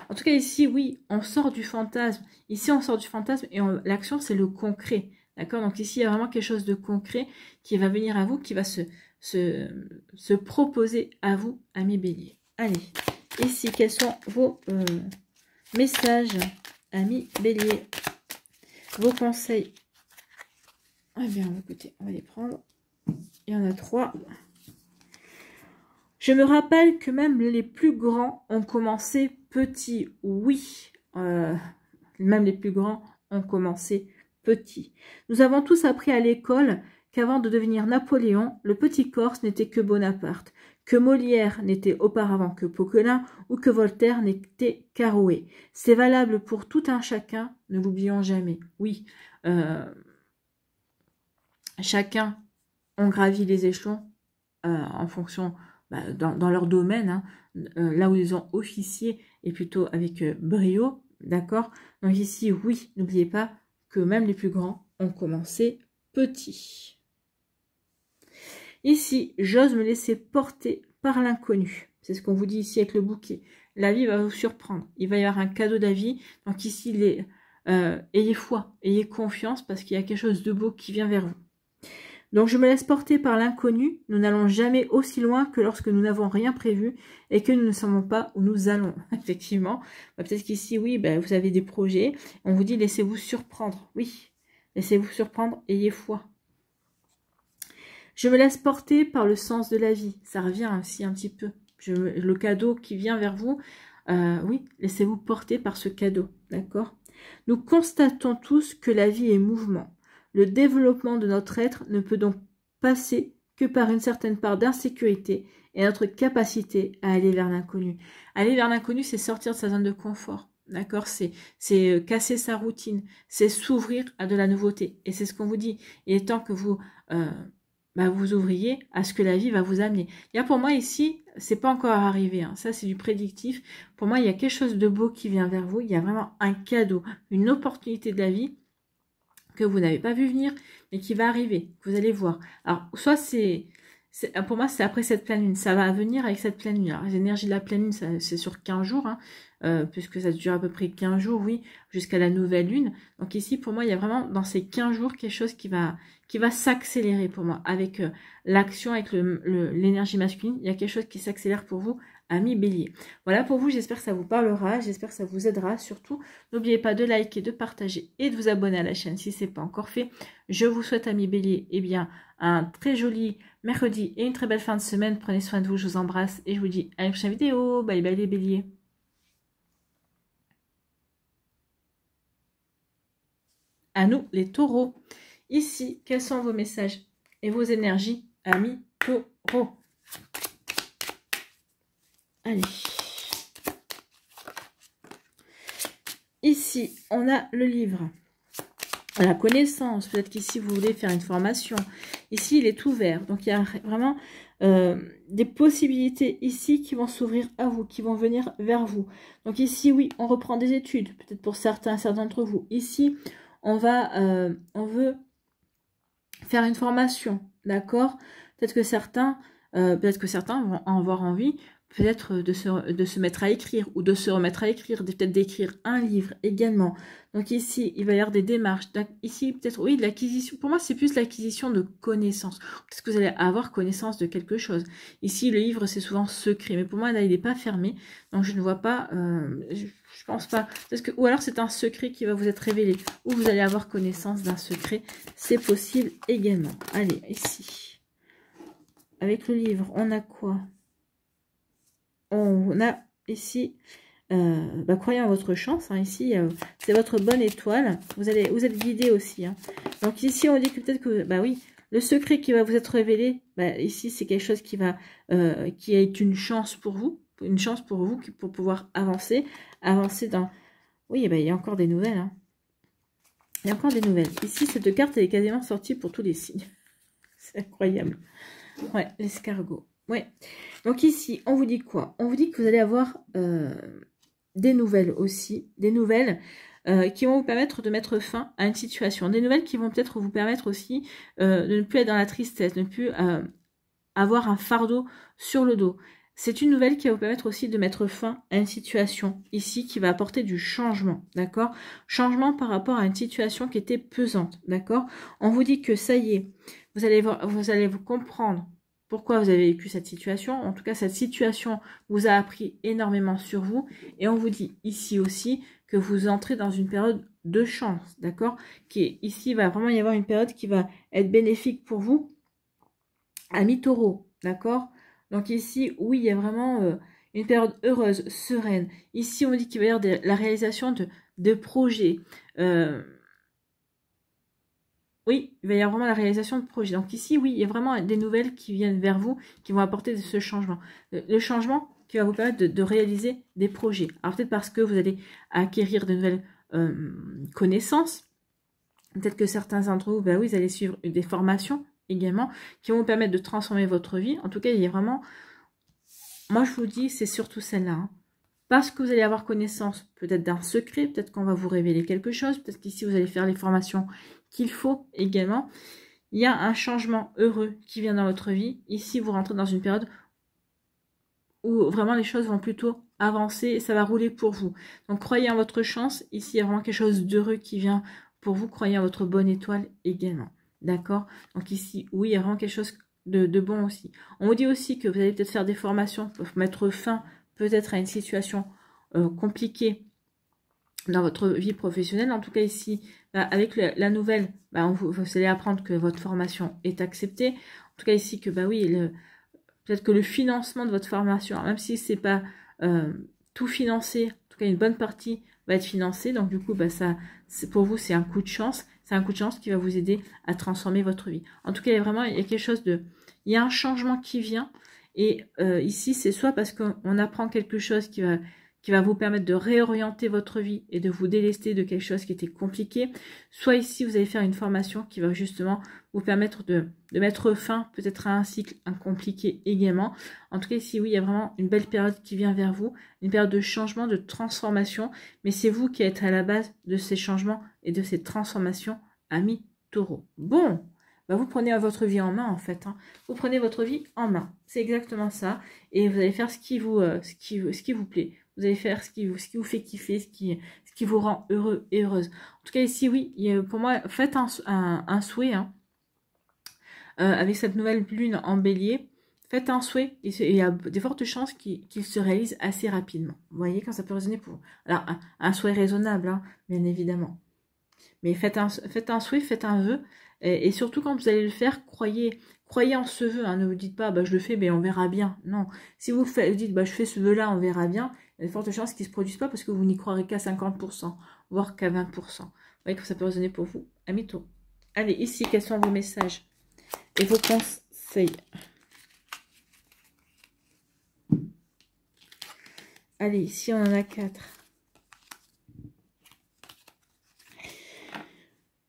En tout cas, ici, oui, on sort du fantasme. Ici, on sort du fantasme et l'action, c'est le concret. D'accord? Donc ici, il y a vraiment quelque chose de concret qui va venir à vous, qui va se proposer à vous, amis bélier. Allez, ici, quels sont vos messages, amis bélier? Vos conseils? Eh bien, écoutez, on va les prendre. Il y en a 3. Je me rappelle que même les plus grands ont commencé petits. Oui, même les plus grands ont commencé petits. Nous avons tous appris à l'école qu'avant de devenir Napoléon, le petit Corse n'était que Bonaparte, que Molière n'était auparavant que Poquelin ou que Voltaire n'était qu'Arouet. C'est valable pour tout un chacun, ne l'oublions jamais. Oui, chacun ont gravi les échelons en fonction, dans leur domaine, hein, là où ils ont officié et plutôt avec brio, d'accord? Donc ici, oui, n'oubliez pas que même les plus grands ont commencé petits. Ici, j'ose me laisser porter par l'inconnu. C'est ce qu'on vous dit ici avec le bouquet. La vie va vous surprendre. Il va y avoir un cadeau de la vie. Donc ici, ayez foi, ayez confiance parce qu'il y a quelque chose de beau qui vient vers vous. Donc je me laisse porter par l'inconnu. Nous n'allons jamais aussi loin que lorsque nous n'avons rien prévu et que nous ne savons pas où nous allons. Effectivement, peut-être qu'ici, oui, vous avez des projets. On vous dit laissez-vous surprendre. Oui, laissez-vous surprendre, ayez foi. Je me laisse porter par le sens de la vie. Ça revient aussi un petit peu. Le cadeau qui vient vers vous, oui, laissez-vous porter par ce cadeau. D'accord? Nous constatons tous que la vie est mouvement. Le développement de notre être ne peut donc passer que par une certaine part d'insécurité et notre capacité à aller vers l'inconnu. Aller vers l'inconnu, c'est sortir de sa zone de confort. D'accord? C'est casser sa routine. C'est s'ouvrir à de la nouveauté. Et c'est ce qu'on vous dit. Il est temps que vous vous ouvriez à ce que la vie va vous amener. Il y a pour moi ici, c'est pas encore arrivé. Hein. Ça, c'est du prédictif. Pour moi, il y a quelque chose de beau qui vient vers vous. Il y a vraiment un cadeau, une opportunité de la vie que vous n'avez pas vu venir, mais qui va arriver, que vous allez voir. Alors, soit pour moi, c'est après cette pleine lune. Ça va venir avec cette pleine lune. Alors, les énergies de la pleine lune, c'est sur 15 jours, hein, puisque ça dure à peu près 15 jours, oui, jusqu'à la nouvelle lune. Donc ici, pour moi, il y a vraiment, dans ces 15 jours, quelque chose qui va s'accélérer pour moi. Avec l'action, avec l'énergie masculine, il y a quelque chose qui s'accélère pour vous, amis bélier. Voilà pour vous, j'espère que ça vous parlera, j'espère que ça vous aidera. Surtout, n'oubliez pas de liker, de partager et de vous abonner à la chaîne si ce n'est pas encore fait. Je vous souhaite, amis bélier, un très joli mercredi et une très belle fin de semaine. Prenez soin de vous, je vous embrasse et je vous dis à une prochaine vidéo. Bye bye les béliers. À nous, les taureaux. Ici, quels sont vos messages et vos énergies, amis taureaux? Allez. Ici, on a le livre. La connaissance. Peut-être qu'ici, vous voulez faire une formation. Ici, il est ouvert. Donc, il y a vraiment des possibilités ici qui vont s'ouvrir à vous, qui vont venir vers vous. Donc, ici, oui, on reprend des études. Peut-être pour certains d'entre vous. Ici, on veut faire une formation. D'accord? Peut-être que certains vont en avoir envie, peut-être de se mettre à écrire ou de se remettre à écrire, peut-être d'écrire un livre également. Donc ici, il va y avoir des démarches. Ici, peut-être, oui, de l'acquisition. Pour moi, c'est plus l'acquisition de connaissances. Parce que vous allez avoir connaissance de quelque chose. Ici, le livre, c'est souvent secret. Mais pour moi, là, il n'est pas fermé. Donc, je ne vois pas... je pense pas. Ou alors, c'est un secret qui va vous être révélé. Ou vous allez avoir connaissance d'un secret. C'est possible également. Allez, ici... avec le livre, on a quoi? On a ici, croyez en votre chance. Hein, ici, c'est votre bonne étoile. Vous êtes guidé aussi. Hein. Donc ici, on dit que peut-être que, bah oui, le secret qui va vous être révélé, ici, c'est quelque chose qui est une chance pour vous. Une chance pour vous pour pouvoir avancer dans... Oui, il y a encore des nouvelles. Hein. Il y a encore des nouvelles. Ici, cette carte, elle est quasiment sortie pour tous les signes. C'est incroyable. Ouais, l'escargot. Ouais. Donc ici, on vous dit quoi? On vous dit que vous allez avoir des nouvelles aussi. Des nouvelles qui vont vous permettre de mettre fin à une situation. Des nouvelles qui vont peut-être vous permettre aussi de ne plus être dans la tristesse, de ne plus avoir un fardeau sur le dos. C'est une nouvelle qui va vous permettre aussi de mettre fin à une situation ici qui va apporter du changement, d'accord? Changement par rapport à une situation qui était pesante, d'accord? On vous dit que ça y est, vous allez vous comprendre pourquoi vous avez vécu cette situation. En tout cas, cette situation vous a appris énormément sur vous. Et on vous dit ici aussi que vous entrez dans une période de chance, d'accord? Ici, il va vraiment y avoir une période qui va être bénéfique pour vous à mi-taureau, d'accord? Donc ici, oui, il y a vraiment une période heureuse, sereine. Ici, on dit qu'il va y avoir la réalisation de projets. Oui, il va y avoir vraiment la réalisation de projets. Donc ici, oui, il y a vraiment des nouvelles qui viennent vers vous, qui vont apporter ce changement. Le changement qui va vous permettre de réaliser des projets. Alors peut-être parce que vous allez acquérir de nouvelles connaissances. Peut-être que certains d'entre vous, oui, vous allez suivre des formations également qui vont vous permettre de transformer votre vie. En tout cas, il y a vraiment... Moi, je vous dis, c'est surtout celle-là. Hein. Parce que vous allez avoir connaissance peut-être d'un secret, peut-être qu'on va vous révéler quelque chose, peut-être qu'ici, vous allez faire les formations qu'il faut également. Il y a un changement heureux qui vient dans votre vie. Ici, vous rentrez dans une période où vraiment les choses vont plutôt avancer et ça va rouler pour vous. Donc, croyez en votre chance. Ici, il y a vraiment quelque chose d'heureux qui vient pour vous. Croyez en votre bonne étoile également. D'accord? Donc ici, oui, il y a vraiment quelque chose de bon aussi. On vous dit aussi que vous allez peut-être faire des formations pour mettre fin peut-être à une situation compliquée dans votre vie professionnelle. En tout cas ici, avec la nouvelle, vous allez apprendre que votre formation est acceptée. En tout cas ici, que oui, peut-être que le financement de votre formation, même si c'est pas tout financé, en tout cas une bonne partie va être financée. Donc du coup, pour vous, c'est un coup de chance. C'est un coup de chance qui va vous aider à transformer votre vie. En tout cas, il y a quelque chose il y a un changement qui vient. Et ici, c'est soit parce qu'on apprend quelque chose qui va vous permettre de réorienter votre vie et de vous délester de quelque chose qui était compliqué. Soit ici, vous allez faire une formation qui va justement vous permettre de mettre fin peut-être à un cycle compliqué également. En tout cas, ici, oui, il y a vraiment une belle période qui vient vers vous, une période de changement, de transformation. Mais c'est vous qui êtes à la base de ces changements et de ces transformations, amis taureaux. Bon, vous prenez votre vie en main en fait. Hein. Vous prenez votre vie en main. C'est exactement ça. Et vous allez faire ce qui vous plaît. Vous allez faire ce qui vous fait kiffer, ce qui vous rend heureux et heureuse. En tout cas, ici, oui, pour moi, faites un souhait. Hein, avec cette nouvelle lune en bélier, faites un souhait. Et il y a de fortes chances qu'il se réalise assez rapidement. Vous voyez quand ça peut résonner pour vous. Alors, un souhait raisonnable, hein, bien évidemment. Mais faites un souhait, faites un vœu. Et surtout, quand vous allez le faire, croyez en ce vœu. Hein, ne vous dites pas, je le fais, mais on verra bien. Non. Si vous dites, je fais ce vœu-là, on verra bien, il y a de fortes chances qu'il ne se produise pas parce que vous n'y croirez qu'à 50%, voire qu'à 20%. Vous voyez que ça peut résonner pour vous. Amis taureaux. Allez, ici, quels sont vos messages et vos conseils? Allez, ici, on en a 4.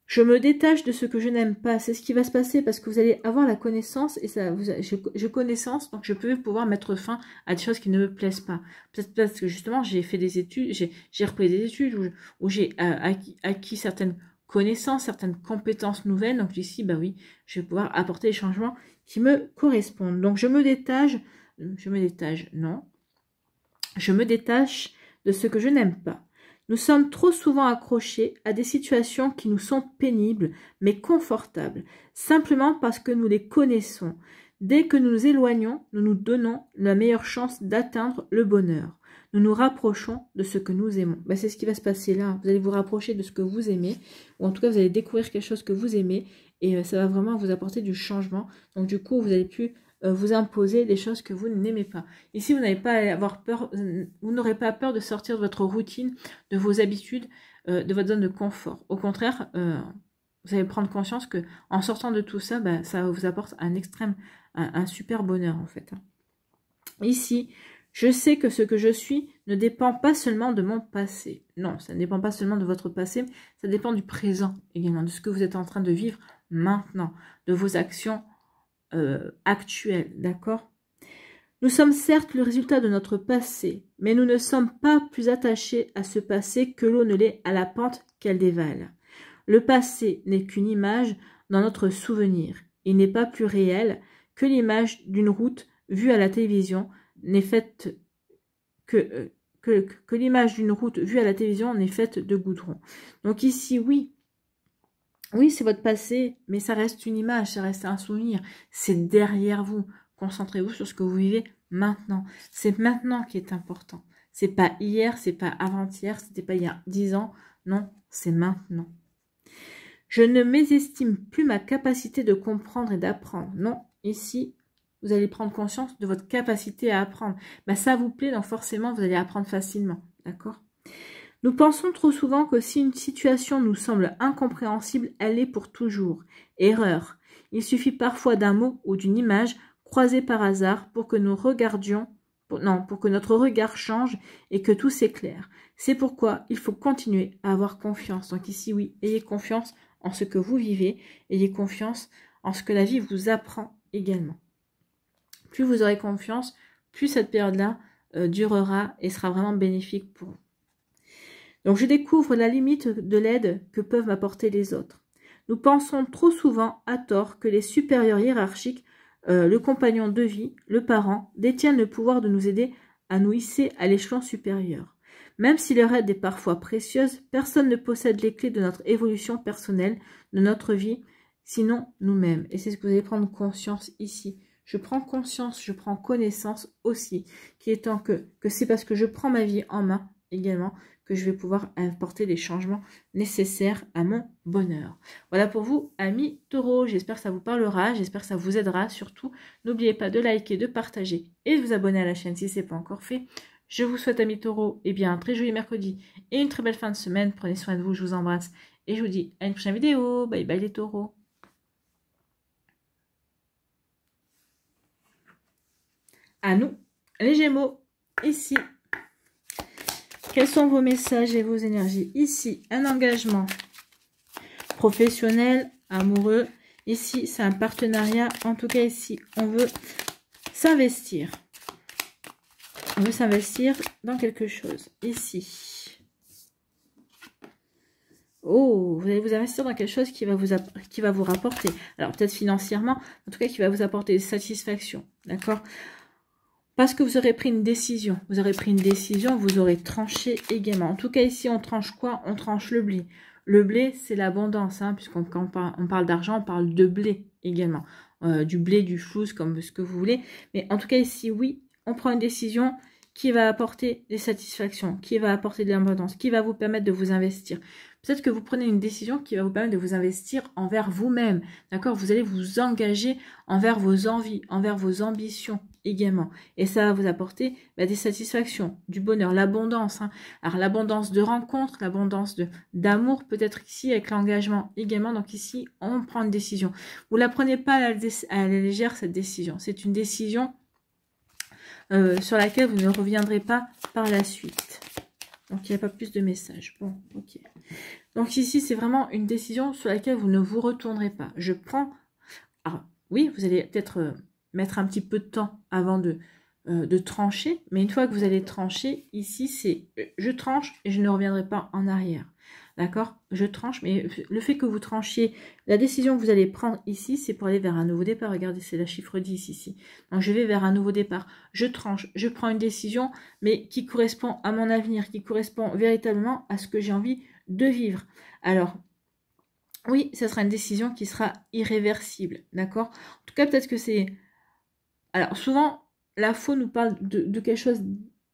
Je me détache de ce que je n'aime pas. C'est ce qui va se passer parce que vous allez avoir la connaissance et ça, je connaissance, donc je peux pouvoir mettre fin à des choses qui ne me plaisent pas. Peut-être parce que justement, j'ai fait des études, j'ai repris des études où j'ai acquis certaines connaissances, certaines compétences nouvelles. Donc ici, oui, je vais pouvoir apporter des changements qui me correspondent. Donc je me détache, non. Je me détache de ce que je n'aime pas. Nous sommes trop souvent accrochés à des situations qui nous sont pénibles, mais confortables, simplement parce que nous les connaissons. Dès que nous nous éloignons, nous nous donnons la meilleure chance d'atteindre le bonheur. Nous nous rapprochons de ce que nous aimons. C'est ce qui va se passer là. Vous allez vous rapprocher de ce que vous aimez, ou en tout cas, vous allez découvrir quelque chose que vous aimez, et ça va vraiment vous apporter du changement. Donc du coup, vous n'allez plus vous imposer des choses que vous n'aimez pas. Ici, vous n'avez pas à avoir peur, vous n'aurez pas peur de sortir de votre routine, de vos habitudes, de votre zone de confort. Au contraire, vous allez prendre conscience que en sortant de tout ça, bah, ça vous apporte un super bonheur en fait. Ici, je sais que ce que je suis ne dépend pas seulement de mon passé. Non, ça ne dépend pas seulement de votre passé, ça dépend du présent également, de ce que vous êtes en train de vivre maintenant, de vos actions actuelles, d'accord? Nous sommes certes le résultat de notre passé, mais nous ne sommes pas plus attachés à ce passé que l'eau ne l'est à la pente qu'elle dévale. Le passé n'est qu'une image dans notre souvenir. Il n'est pas plus réel que l'image d'une route vue à la télévision n'est faite que l'image d'une route vue à la télévision n'est faite de goudron. Donc ici, oui, c'est votre passé, mais ça reste une image, ça reste un souvenir. C'est derrière vous. Concentrez-vous sur ce que vous vivez maintenant. C'est maintenant qui est important. C'est pas hier, c'est pas avant-hier, c'était pas il y a 10 ans. Non, c'est maintenant. Je ne mésestime plus ma capacité de comprendre et d'apprendre. Non, ici, vous allez prendre conscience de votre capacité à apprendre. Ben, ça vous plaît, donc forcément, vous allez apprendre facilement. D'accord ? Nous pensons trop souvent que si une situation nous semble incompréhensible, elle est pour toujours. Erreur. Il suffit parfois d'un mot ou d'une image croisée par hasard pour que nous regardions, pour que notre regard change et que tout s'éclaire. C'est pourquoi il faut continuer à avoir confiance. Donc ici, oui, ayez confiance en ce que vous vivez, ayez confiance en ce que la vie vous apprend également. Plus vous aurez confiance, plus cette période-là durera et sera vraiment bénéfique pour vous. Donc je découvre la limite de l'aide que peuvent m'apporter les autres. Nous pensons trop souvent à tort que les supérieurs hiérarchiques, le compagnon de vie, le parent, détiennent le pouvoir de nous aider à nous hisser à l'échelon supérieur. Même si leur aide est parfois précieuse, personne ne possède les clés de notre évolution personnelle, de notre vie, sinon nous-mêmes. Et c'est ce que vous allez prendre conscience ici. Je prends conscience, je prends connaissance aussi, qui est temps que c'est parce que je prends ma vie en main également que je vais pouvoir apporter les changements nécessaires à mon bonheur. Voilà pour vous, amis taureaux. J'espère que ça vous parlera, j'espère que ça vous aidera. Surtout, n'oubliez pas de liker, de partager et de vous abonner à la chaîne si ce n'est pas encore fait. Je vous souhaite, amis taureaux, un très joli mercredi et une très belle fin de semaine. Prenez soin de vous, je vous embrasse et je vous dis à une prochaine vidéo. Bye bye les taureaux. À nous, les Gémeaux, ici. Quels sont vos messages et vos énergies? Ici, un engagement professionnel, amoureux. Ici, c'est un partenariat. En tout cas, ici, on veut s'investir. On veut s'investir dans quelque chose. Ici. Oh, vous allez vous investir dans quelque chose qui va vous rapporter. Alors, peut-être financièrement, en tout cas, qui va vous apporter des satisfactions. D'accord ? Parce que vous aurez pris une décision. Vous aurez pris une décision, vous aurez tranché également. En tout cas, ici, on tranche quoi? On tranche le blé. Le blé, c'est l'abondance, hein, puisqu'on on parle d'argent, on parle de blé également. Du blé, du flouze, comme ce que vous voulez. Mais en tout cas, ici, oui, on prend une décision qui va apporter des satisfactions, qui va apporter de l'abondance, qui va vous permettre de vous investir. Peut-être que vous prenez une décision qui va vous permettre de vous investir envers vous-même. D'accord? Vous allez vous engager envers vos envies, envers vos ambitions également. Et ça va vous apporter des satisfactions, du bonheur, l'abondance. Hein. Alors l'abondance de rencontres, l'abondance d'amour, peut-être ici avec l'engagement également. Donc ici, on prend une décision. Vous ne la prenez pas à la légère, cette décision. C'est une décision sur laquelle vous ne reviendrez pas par la suite. Donc, il n'y a pas plus de messages. Bon, ok. Donc, ici, c'est vraiment une décision sur laquelle vous ne vous retournerez pas. Je prends... Alors, oui, vous allez peut-être mettre un petit peu de temps avant de trancher. Mais une fois que vous allez trancher, ici, c'est je tranche et je ne reviendrai pas en arrière. D'accord? Je tranche, mais le fait que vous tranchiez, la décision que vous allez prendre ici, c'est pour aller vers un nouveau départ. Regardez, c'est la chiffre 10 ici. Donc, je vais vers un nouveau départ. Je tranche, je prends une décision, mais qui correspond à mon avenir, qui correspond véritablement à ce que j'ai envie de vivre. Alors, oui, ça sera une décision qui sera irréversible. D'accord? En tout cas, peut-être que c'est... Alors, souvent, la faux nous parle de quelque chose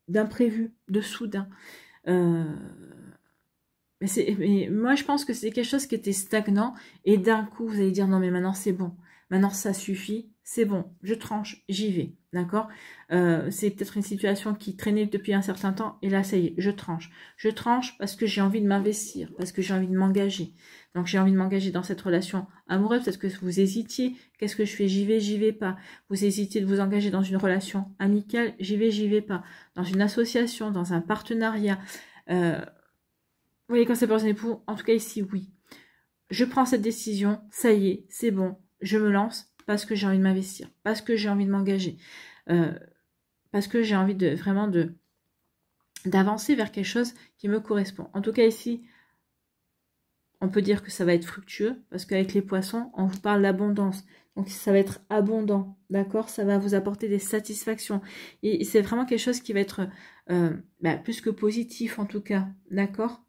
d'imprévu, de soudain. Mais moi, je pense que c'est quelque chose qui était stagnant et d'un coup, vous allez dire non, mais maintenant, c'est bon. maintenant ça suffit, c'est bon, je tranche, j'y vais, d'accord? C'est peut-être une situation qui traînait depuis un certain temps, et là ça y est, je tranche. Je tranche parce que j'ai envie de m'investir, parce que j'ai envie de m'engager. Donc j'ai envie de m'engager dans cette relation amoureuse, peut-être que vous hésitiez, qu'est-ce que je fais? J'y vais pas. Vous hésitez de vous engager dans une relation amicale, j'y vais pas. Dans une association, dans un partenariat, vous voyez, quand c'est personne époux, en tout cas ici, oui. Je prends cette décision, ça y est, c'est bon, je me lance parce que j'ai envie de m'investir, parce que j'ai envie de m'engager, parce que j'ai envie de vraiment d'avancer vers quelque chose qui me correspond. En tout cas ici, on peut dire que ça va être fructueux, parce qu'avec les poissons, on vous parle d'abondance. Donc ça va être abondant, d'accord? Ça va vous apporter des satisfactions. Et c'est vraiment quelque chose qui va être plus que positif en tout cas, d'accord?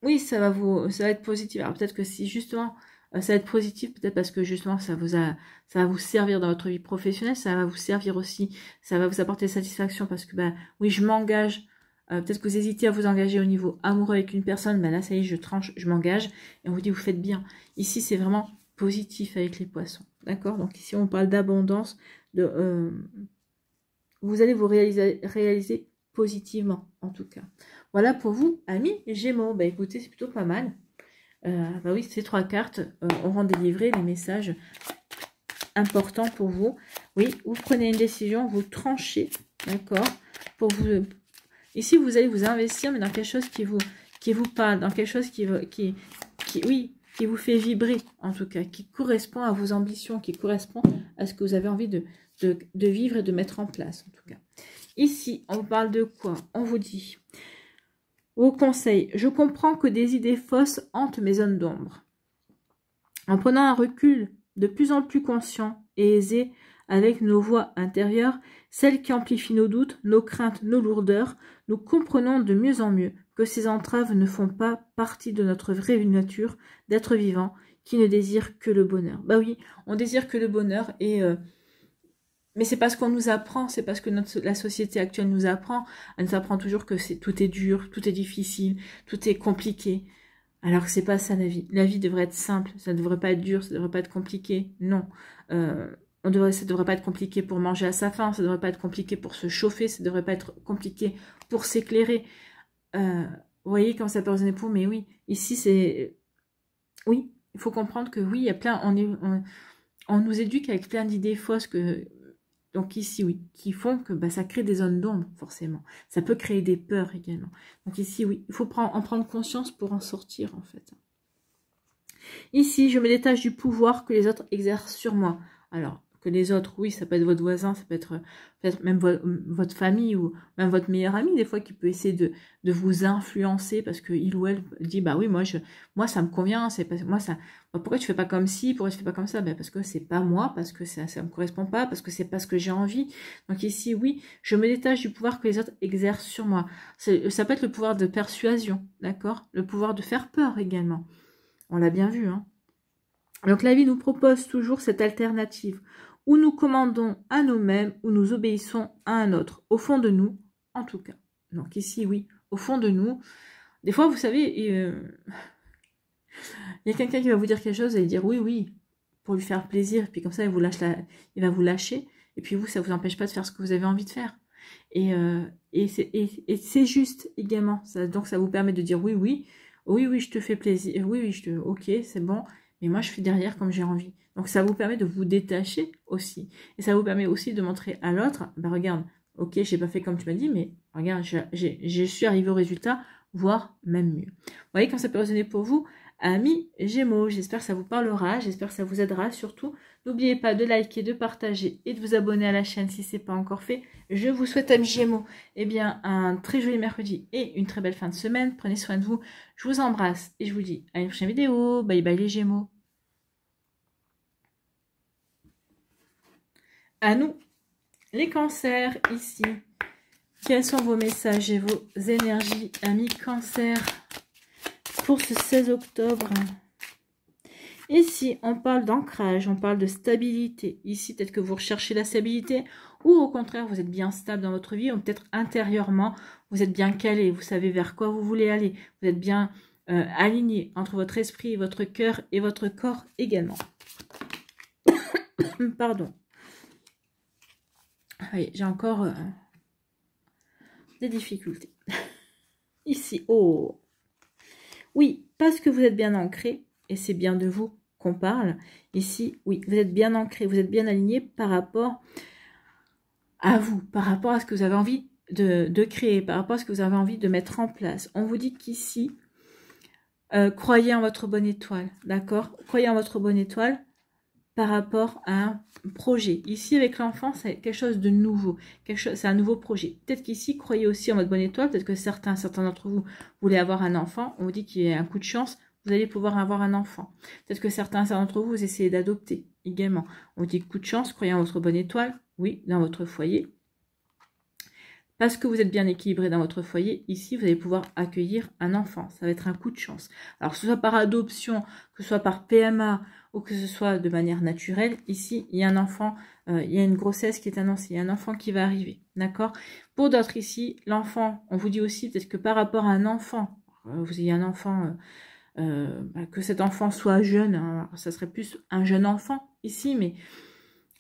Oui, ça va être positif. Alors peut-être que si justement ça va être positif, peut-être parce que justement ça va vous servir dans votre vie professionnelle, ça va vous servir aussi, ça va vous apporter satisfaction parce que oui, je m'engage. Peut-être que vous hésitez à vous engager au niveau amoureux avec une personne, là ça y est, je tranche, je m'engage, et on vous dit vous faites bien. Ici c'est vraiment positif avec les poissons, d'accord? Donc ici on parle d'abondance, vous allez vous réaliser positivement en tout cas. Voilà pour vous, amis Gémeaux. Écoutez, c'est plutôt pas mal. Oui, ces 3 cartes auront délivré les messages importants pour vous. Oui, vous prenez une décision, vous tranchez, d'accord? Pour vous. Ici, vous allez vous investir, mais dans quelque chose qui vous parle, dans quelque chose qui vous fait vibrer, en tout cas, qui correspond à vos ambitions, qui correspond à ce que vous avez envie de vivre et de mettre en place, en tout cas. Ici, on parle de quoi? On vous dit, au conseil, je comprends que des idées fausses hantent mes zones d'ombre. En prenant un recul de plus en plus conscient et aisé avec nos voix intérieures, celles qui amplifient nos doutes, nos craintes, nos lourdeurs, nous comprenons de mieux en mieux que ces entraves ne font pas partie de notre vraie nature d'être vivant qui ne désire que le bonheur. Oui, on désire que le bonheur mais c'est parce qu'on nous apprend, c'est parce que la société actuelle nous apprend. Elle nous apprend toujours que tout est dur, tout est difficile, tout est compliqué. Alors que c'est pas ça la vie. La vie devrait être simple, ça ne devrait pas être dur, ça ne devrait pas être compliqué. Non. Ça ne devrait pas être compliqué pour manger à sa faim, ça ne devrait pas être compliqué pour se chauffer, ça ne devrait pas être compliqué pour s'éclairer. Vous voyez quand ça peut résonner pour, mais oui, ici c'est... Oui, il faut comprendre que oui, il y a plein... On nous éduque avec plein d'idées fausses que... Donc ici, oui, qui font que ça crée des zones d'ombre, forcément. Ça peut créer des peurs également. Donc ici, oui, il faut en prendre conscience pour en sortir, en fait. Ici, je me détache du pouvoir que les autres exercent sur moi. Alors, que les autres, oui, ça peut être votre voisin, ça peut être peut-être même votre famille ou même votre meilleur ami, des fois, qui peut essayer de vous influencer parce qu'il ou elle dit, oui, moi ça me convient, c'est pas, moi, ça, pourquoi tu fais pas comme ci, pourquoi tu fais pas comme ça? Parce que c'est pas moi, parce que ça me correspond pas, parce que c'est pas ce que j'ai envie. Donc ici, oui, je me détache du pouvoir que les autres exercent sur moi. Ça peut être le pouvoir de persuasion, d'accord? Le pouvoir de faire peur également. On l'a bien vu, hein. Donc la vie nous propose toujours cette alternative où nous commandons à nous-mêmes, où nous obéissons à un autre, au fond de nous, en tout cas. Donc ici, oui, au fond de nous. Des fois, vous savez, il y a quelqu'un qui va vous dire quelque chose et dire oui, pour lui faire plaisir, puis comme ça, il va vous lâcher, et puis vous, ça ne vous empêche pas de faire ce que vous avez envie de faire. Et c'est juste également. Donc ça vous permet de dire oui, je te fais plaisir, ok, c'est bon, mais moi je fais derrière comme j'ai envie. Donc ça vous permet de vous détacher aussi. Et ça vous permet aussi de montrer à l'autre, regarde, ok, j'ai pas fait comme tu m'as dit, mais regarde, je suis arrivée au résultat, voire même mieux. Vous voyez quand ça peut résonner pour vous, amis Gémeaux, j'espère que ça vous parlera, j'espère que ça vous aidera surtout. N'oubliez pas de liker, de partager et de vous abonner à la chaîne si ce n'est pas encore fait. Je vous souhaite, amis Gémeaux, un très joli mercredi et une très belle fin de semaine. Prenez soin de vous. Je vous embrasse et je vous dis à une prochaine vidéo. Bye bye les Gémeaux. À nous, les cancers, ici. Quels sont vos messages et vos énergies, amis cancers, pour ce 16 octobre? Ici, on parle d'ancrage, on parle de stabilité. Ici, peut-être que vous recherchez la stabilité ou au contraire, vous êtes bien stable dans votre vie ou peut-être intérieurement, vous êtes bien calé, vous savez vers quoi vous voulez aller. Vous êtes bien aligné entre votre esprit, votre cœur et votre corps également. Pardon. Oui, j'ai encore des difficultés. Ici, oh. Oui, parce que vous êtes bien ancré, et c'est bien de vous qu'on parle. Ici, oui, vous êtes bien ancré, vous êtes bien aligné par rapport à vous, par rapport à ce que vous avez envie de créer, par rapport à ce que vous avez envie de mettre en place. On vous dit qu'ici, croyez en votre bonne étoile, d'accord? Croyez en votre bonne étoile par rapport à un projet. Ici, avec l'enfant, c'est quelque chose de nouveau. C'est un nouveau projet. Peut-être qu'ici, croyez aussi en votre bonne étoile. Peut-être que certains d'entre vous voulaient avoir un enfant. On vous dit qu'il y a un coup de chance. Vous allez pouvoir avoir un enfant. Peut-être que certains d'entre vous, vous essayez d'adopter également. On vous dit coup de chance, croyez en votre bonne étoile. Oui, dans votre foyer. Parce que vous êtes bien équilibré dans votre foyer, ici, vous allez pouvoir accueillir un enfant. Ça va être un coup de chance. Alors, que ce soit par adoption, que ce soit par PMA, ou que ce soit de manière naturelle, ici, il y a un enfant, il y a une grossesse qui est annoncée, il y a un enfant qui va arriver, d'accord? Pour d'autres ici, l'enfant, on vous dit aussi, peut-être que par rapport à un enfant, vous ayez un enfant, que cet enfant soit jeune, hein, ça serait plus un jeune enfant ici, mais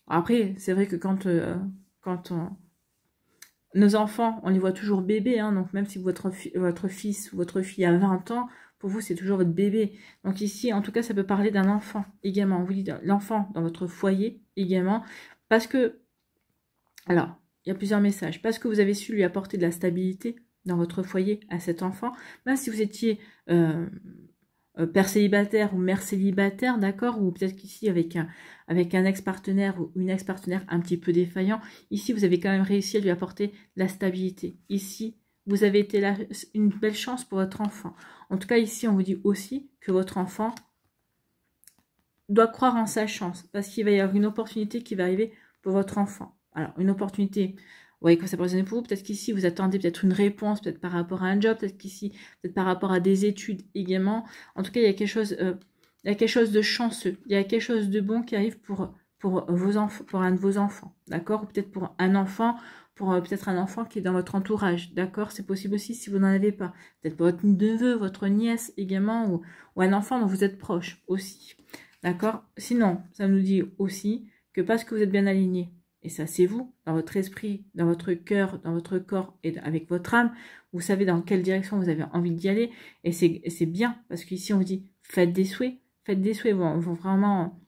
après, c'est vrai que quand nos enfants, on les voit toujours bébés, hein, donc même si votre fils ou votre fille a 20 ans, pour vous, c'est toujours votre bébé. Donc ici, en tout cas, ça peut parler d'un enfant également. On vous dit l'enfant dans votre foyer également, parce que, alors, il y a plusieurs messages, parce que vous avez su lui apporter de la stabilité dans votre foyer à cet enfant, même si vous étiez père célibataire ou mère célibataire, d'accord, ou peut-être qu'ici avec un ex-partenaire ou une ex-partenaire un petit peu défaillant, ici vous avez quand même réussi à lui apporter de la stabilité. Ici, vous avez été là, une belle chance pour votre enfant. En tout cas, ici, on vous dit aussi que votre enfant doit croire en sa chance, parce qu'il va y avoir une opportunité qui va arriver pour votre enfant. Alors, une opportunité, vous voyez que ça peut résonner pour vous. Peut-être qu'ici, vous attendez peut-être une réponse, peut-être par rapport à un job, peut-être qu'ici, peut-être par rapport à des études également. En tout cas, il y a quelque chose de chanceux. Il y a quelque chose de bon qui arrive pour vos enfants, pour un de vos enfants, d'accord? Ou peut-être pour un enfant, pour peut-être un enfant qui est dans votre entourage, d'accord? C'est possible aussi si vous n'en avez pas. Peut-être pour votre neveu, votre nièce également, ou un enfant dont vous êtes proche aussi, d'accord? Sinon, ça nous dit aussi que parce que vous êtes bien aligné, et ça, c'est vous, dans votre esprit, dans votre cœur, dans votre corps et avec votre âme. Vous savez dans quelle direction vous avez envie d'y aller. Et c'est bien, parce qu'ici, on vous dit, faites des souhaits. Faites des souhaits, vont vraiment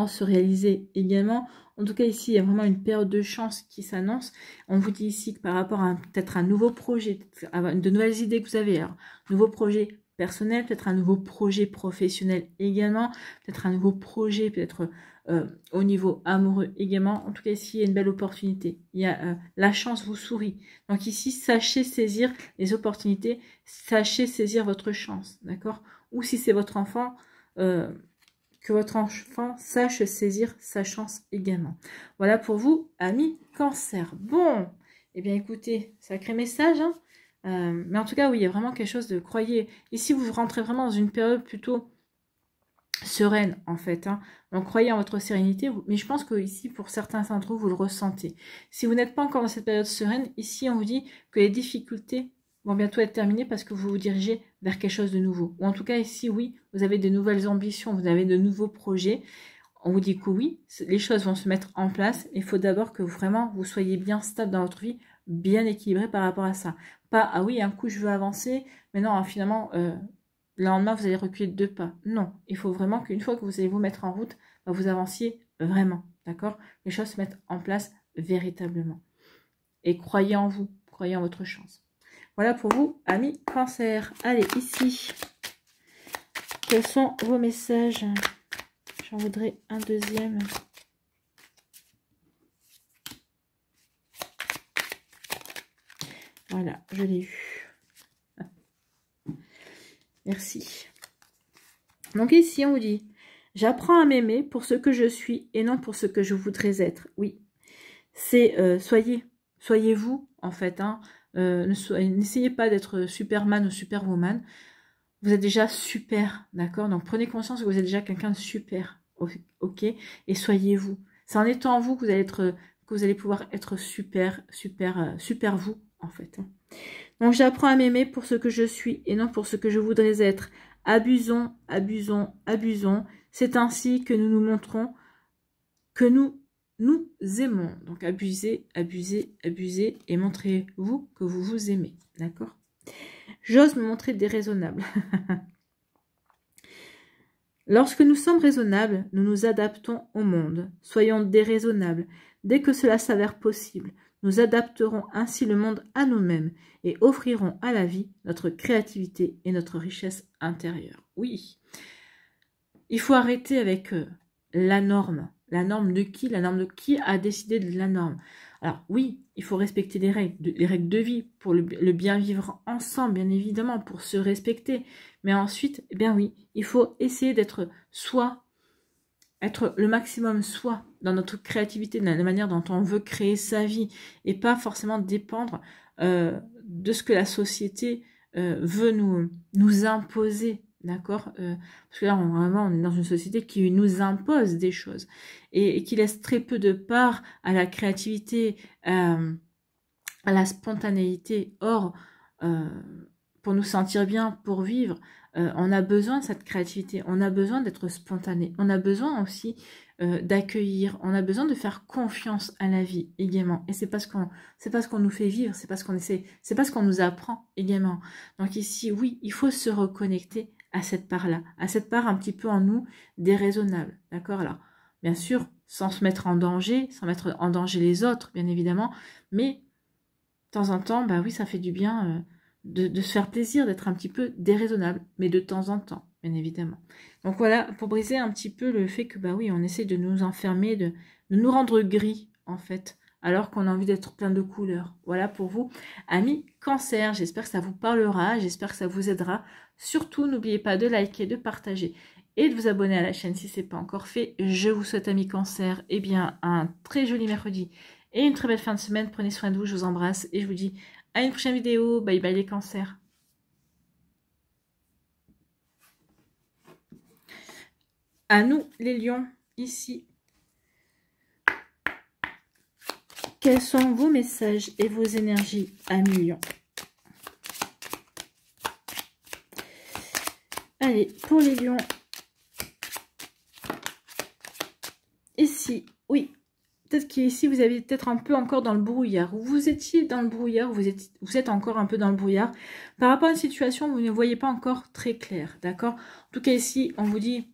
se réaliser également. En tout cas, ici, il y a vraiment une période de chance qui s'annonce. On vous dit ici que par rapport à peut-être un nouveau projet, de nouvelles idées que vous avez, alors, nouveau projet personnel, peut-être un nouveau projet professionnel également, peut-être un nouveau projet, peut-être au niveau amoureux également. En tout cas, ici, il y a une belle opportunité. Il y a la chance vous sourit. Donc ici, sachez saisir les opportunités, sachez saisir votre chance, d'accord? Ou si c'est votre enfant, que votre enfant sache saisir sa chance également. Voilà pour vous, amis Cancer. Bon, eh bien écoutez, sacré message, hein. Mais en tout cas, oui, il y a vraiment quelque chose de, croyez, ici vous rentrez vraiment dans une période plutôt sereine en fait, hein. Donc croyez en votre sérénité, mais je pense que ici pour certains d'entre vous, vous le ressentez. Si vous n'êtes pas encore dans cette période sereine, ici on vous dit que les difficultés vont bientôt être terminées parce que vous vous dirigez vers quelque chose de nouveau. Ou en tout cas ici, oui, vous avez de nouvelles ambitions, vous avez de nouveaux projets. On vous dit que oui, les choses vont se mettre en place. Il faut d'abord que vraiment vous soyez bien stable dans votre vie, bien équilibré par rapport à ça. Pas, ah oui, un coup je veux avancer, mais non, finalement, le lendemain vous allez reculer de 2 pas. Non, il faut vraiment qu'une fois que vous allez vous mettre en route, vous avanciez vraiment, d'accord? Les choses se mettent en place véritablement. Et croyez en vous, croyez en votre chance. Voilà pour vous, amis Cancer. Allez, ici, quels sont vos messages? J'en voudrais un deuxième. Voilà, je l'ai eu. Merci. Donc ici, on vous dit, j'apprends à m'aimer pour ce que je suis et non pour ce que je voudrais être. Oui, c'est soyez vous, en fait, hein. N'essayez pas d'être Superman ou Superwoman. Vous êtes déjà super, d'accord? Donc prenez conscience que vous êtes déjà quelqu'un de super, ok? Et soyez vous. C'est en étant vous que vous allez pouvoir être super vous, en fait. Donc, j'apprends à m'aimer pour ce que je suis et non pour ce que je voudrais être. Abusons, abusons, abusons. C'est ainsi que nous nous montrons que nous aimons. Donc, abusez, abusez, abusez et montrez-vous que vous vous aimez. D'accord? J'ose me montrer déraisonnable. Lorsque nous sommes raisonnables, nous nous adaptons au monde. Soyons déraisonnables. Dès que cela s'avère possible, nous adapterons ainsi le monde à nous-mêmes et offrirons à la vie notre créativité et notre richesse intérieure. Oui, il faut arrêter avec la norme. La norme de qui? La norme de qui a décidé de la norme? Alors oui, il faut respecter les règles de vie pour le bien vivre ensemble, bien évidemment, pour se respecter. Mais ensuite, eh bien oui, il faut essayer d'être être le maximum soi dans notre créativité, dans la manière dont on veut créer sa vie, et pas forcément dépendre de ce que la société veut nous imposer. D'accord, parce que là, vraiment, on est dans une société qui nous impose des choses et qui laisse très peu de part à la créativité, à la spontanéité. Or, pour nous sentir bien, pour vivre, on a besoin de cette créativité, on a besoin d'être spontané, on a besoin aussi d'accueillir, on a besoin de faire confiance à la vie également. Et c'est parce qu'on nous fait vivre, c'est parce qu'on nous apprend également. Donc ici, oui, il faut se reconnecter à cette part-là, à cette part un petit peu en nous déraisonnable, d'accord? Alors, bien sûr, sans se mettre en danger, sans mettre en danger les autres, bien évidemment, mais de temps en temps, bah oui, ça fait du bien de se faire plaisir, d'être un petit peu déraisonnable, mais de temps en temps, bien évidemment. Donc voilà, pour briser un petit peu le fait que, bah oui, on essaie de nous enfermer, de nous rendre gris, en fait, alors qu'on a envie d'être plein de couleurs. Voilà pour vous, amis Cancer. J'espère que ça vous parlera, j'espère que ça vous aidera. Surtout, n'oubliez pas de liker, de partager et de vous abonner à la chaîne si ce n'est pas encore fait. Je vous souhaite, amis Cancer, eh bien, un très joli mercredi et une très belle fin de semaine. Prenez soin de vous, je vous embrasse et je vous dis à une prochaine vidéo. Bye bye les Cancers. À nous les Lions, ici. Quels sont vos messages et vos énergies, amis Lions? Allez, pour les Lions. Ici, oui. Peut-être qu'ici, vous avez peut-être un peu encore dans le brouillard. Vous étiez dans le brouillard, vous êtes encore un peu dans le brouillard. Par rapport à une situation, vous ne voyez pas encore très clair, d'accord? En tout cas, ici, on vous dit,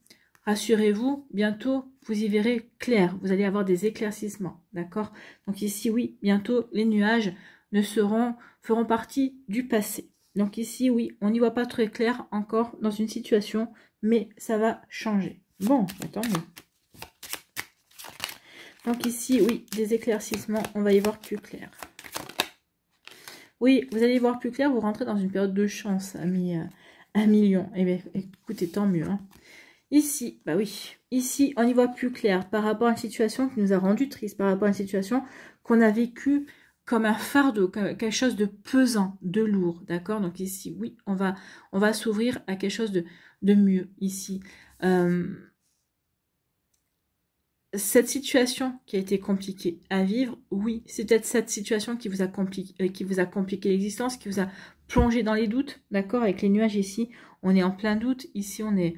rassurez-vous, bientôt, vous y verrez clair. Vous allez avoir des éclaircissements, d'accord? Donc ici, oui, bientôt, les nuages feront partie du passé. Donc ici, oui, on n'y voit pas très clair encore dans une situation, mais ça va changer. Bon, attendez. Donc ici, oui, des éclaircissements, on va y voir plus clair. Oui, vous allez y voir plus clair, vous rentrez dans une période de chance, amis Lions. Eh bien, écoutez, tant mieux. Hein. Ici, bah oui, ici, on y voit plus clair par rapport à une situation qui nous a rendu triste, par rapport à une situation qu'on a vécue comme un fardeau, comme quelque chose de pesant, de lourd, d'accord? Donc ici, oui, on va s'ouvrir à quelque chose de mieux, ici. Cette situation qui a été compliquée à vivre, oui, c'est peut-être cette situation qui vous a compliqué l'existence, qui vous a plongé dans les doutes, d'accord? Avec les nuages ici, on est en plein doute, ici on est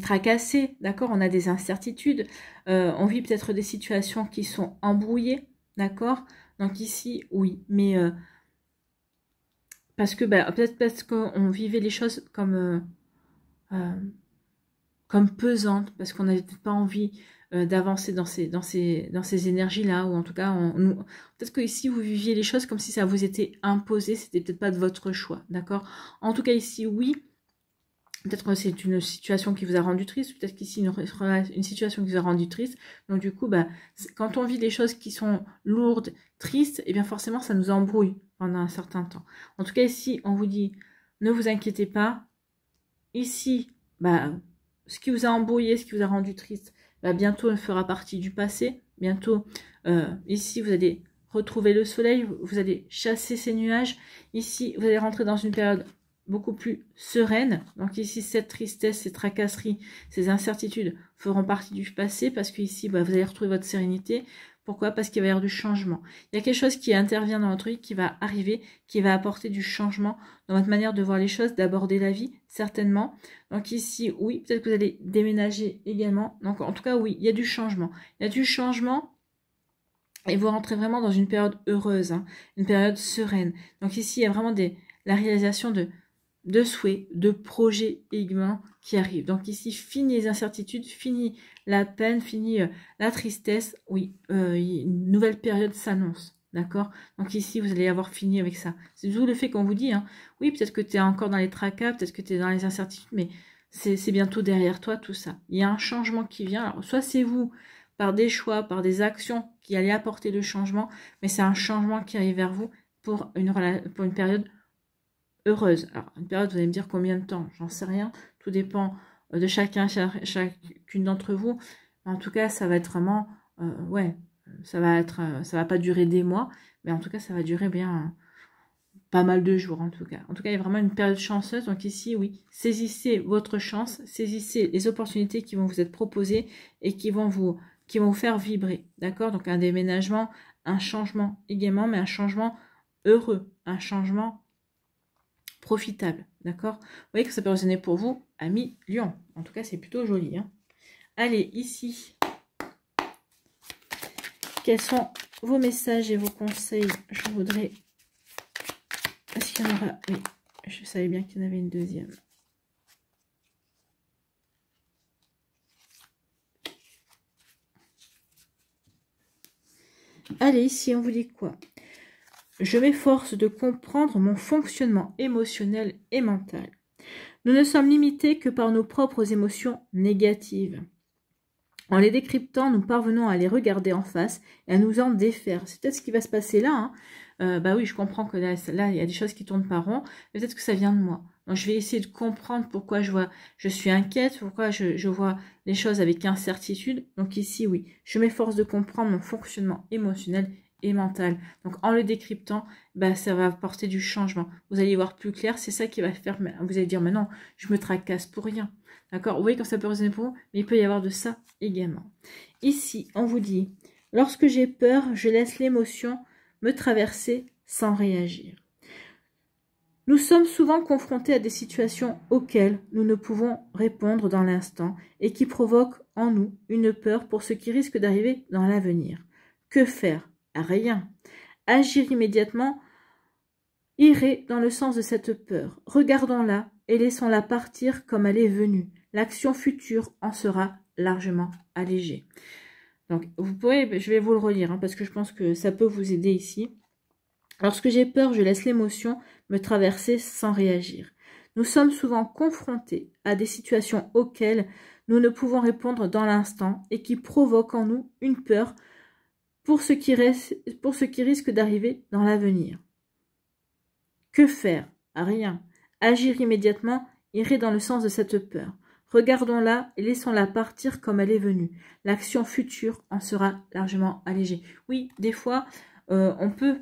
tracassé, d'accord? On a des incertitudes, on vit peut-être des situations qui sont embrouillées, d'accord? Donc ici, oui, mais parce que peut-être parce qu'on vivait les choses comme pesante, parce qu'on n'avait peut-être pas envie d'avancer dans ces énergies-là, ou en tout cas, peut-être que ici, vous viviez les choses comme si ça vous était imposé, c'était peut-être pas de votre choix, d'accord? En tout cas, ici, oui, peut-être que c'est une situation qui vous a rendu triste, peut-être qu'ici, une situation qui vous a rendu triste, donc du coup, quand on vit des choses qui sont lourdes, tristes, et bien forcément, ça nous embrouille pendant un certain temps. En tout cas, ici, on vous dit, ne vous inquiétez pas, ici, ce qui vous a embrouillé, ce qui vous a rendu triste, bientôt fera partie du passé. Bientôt, ici, vous allez retrouver le soleil, vous allez chasser ces nuages. Ici, vous allez rentrer dans une période beaucoup plus sereine. Donc ici, cette tristesse, ces tracasseries, ces incertitudes feront partie du passé parce que ici, vous allez retrouver votre sérénité. Pourquoi? Parce qu'il va y avoir du changement. Il y a quelque chose qui intervient dans votre vie, qui va arriver, qui va apporter du changement dans votre manière de voir les choses, d'aborder la vie, certainement. Donc ici, oui, peut-être que vous allez déménager également. Donc en tout cas, oui, il y a du changement. Il y a du changement et vous rentrez vraiment dans une période heureuse, hein, une période sereine. Donc ici, il y a vraiment la réalisation de souhaits, de projets également qui arrivent. Donc ici, fini les incertitudes, fini la peine, fini la tristesse. Oui, une nouvelle période s'annonce. D'accord? Donc ici, vous allez avoir fini avec ça. C'est d'où le fait qu'on vous dit, hein, oui, peut-être que tu es encore dans les tracas, peut-être que tu es dans les incertitudes, mais c'est bientôt derrière toi tout ça. Il y a un changement qui vient. Alors, soit c'est vous, par des choix, par des actions qui allez apporter le changement, mais c'est un changement qui arrive vers vous pour une période heureuse. Alors, une période, vous allez me dire combien de temps? J'en sais rien. Tout dépend de chacune d'entre vous. En tout cas, ça va être vraiment, ouais, ça va pas durer des mois, mais en tout cas, ça va durer bien pas mal de jours, en tout cas. En tout cas, il y a vraiment une période chanceuse. Donc ici, oui, saisissez votre chance, saisissez les opportunités qui vont vous être proposées et qui vont vous faire vibrer. D'accord? Donc un déménagement, un changement également, mais un changement heureux, un changement profitable, d'accord? Vous voyez que ça peut résonner pour vous, amis Lion. En tout cas, c'est plutôt joli, hein. Allez, ici, quels sont vos messages et vos conseils? Je voudrais... Est-ce qu'il y en aura? Oui, je savais bien qu'il y en avait une deuxième. Allez, ici, on vous dit quoi? Je m'efforce de comprendre mon fonctionnement émotionnel et mental. Nous ne sommes limités que par nos propres émotions négatives. En les décryptant, nous parvenons à les regarder en face et à nous en défaire. C'est peut-être ce qui va se passer là. Hein. Bah oui, je comprends que là, il y a des choses qui tournent par rond. Peut-être que ça vient de moi. Donc, je vais essayer de comprendre pourquoi je suis inquiète, pourquoi je vois les choses avec incertitude. Donc ici, oui, je m'efforce de comprendre mon fonctionnement émotionnel et mental. Donc, en le décryptant, bah, ça va apporter du changement. Vous allez y voir plus clair. C'est ça qui va faire, vous allez dire, mais non, je me tracasse pour rien. D'accord? Vous voyez quand ça peut résonner pour vous, mais il peut y avoir de ça également. Ici, on vous dit, lorsque j'ai peur, je laisse l'émotion me traverser sans réagir. Nous sommes souvent confrontés à des situations auxquelles nous ne pouvons répondre dans l'instant et qui provoquent en nous une peur pour ce qui risque d'arriver dans l'avenir. Que faire? Rien. Agir immédiatement irait dans le sens de cette peur. Regardons-la et laissons-la partir comme elle est venue. L'action future en sera largement allégée. Donc, vous pouvez, je vais vous le relire, hein, parce que je pense que ça peut vous aider ici. Lorsque j'ai peur, je laisse l'émotion me traverser sans réagir. Nous sommes souvent confrontés à des situations auxquelles nous ne pouvons répondre dans l'instant et qui provoquent en nous une peur pour ce qui risque d'arriver dans l'avenir. Que faire? Rien. Agir immédiatement irait dans le sens de cette peur. Regardons-la et laissons-la partir comme elle est venue. L'action future en sera largement allégée. Oui, des fois, on peut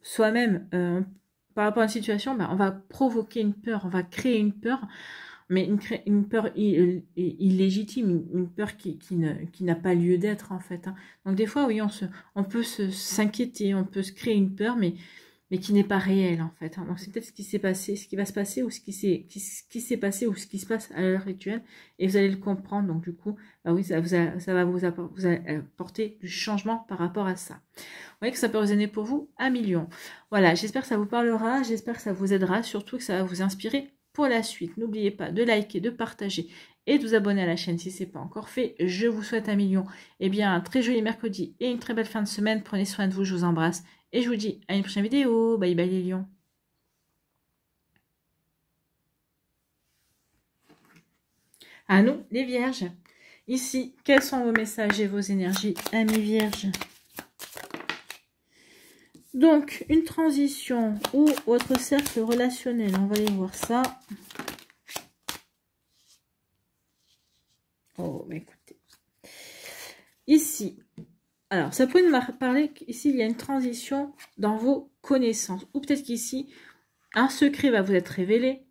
soi-même, par rapport à une situation, on va provoquer une peur, on va créer une peur, mais une peur illégitime, une peur qui n'a pas lieu d'être en fait. Hein. Donc des fois, oui, on peut s'inquiéter, on peut se créer une peur, mais qui n'est pas réelle en fait. Hein. Donc c'est peut-être ce qui s'est passé, ce qui va se passer, ou ce qui s'est passé, ou ce qui se passe à l'heure actuelle, et vous allez le comprendre. Donc du coup, bah oui, ça va vous apporter du changement par rapport à ça. Vous voyez que ça peut résonner pour vous à millions. Voilà, j'espère que ça vous parlera, j'espère que ça vous aidera, surtout que ça va vous inspirer pour la suite. N'oubliez pas de liker, de partager et de vous abonner à la chaîne si ce n'est pas encore fait. Je vous souhaite à millions, eh bien, un très joli mercredi et une très belle fin de semaine. Prenez soin de vous, je vous embrasse et je vous dis à une prochaine vidéo. Bye bye les lions. À nous les vierges. Ici, quels sont vos messages et vos énergies, amis vierges? Donc, une transition ou votre cercle relationnel, on va aller voir ça. Oh, mais écoutez. Ici, alors, ça peut nous parler qu'ici, il y a une transition dans vos connaissances. Ou peut-être qu'ici, un secret va vous être révélé,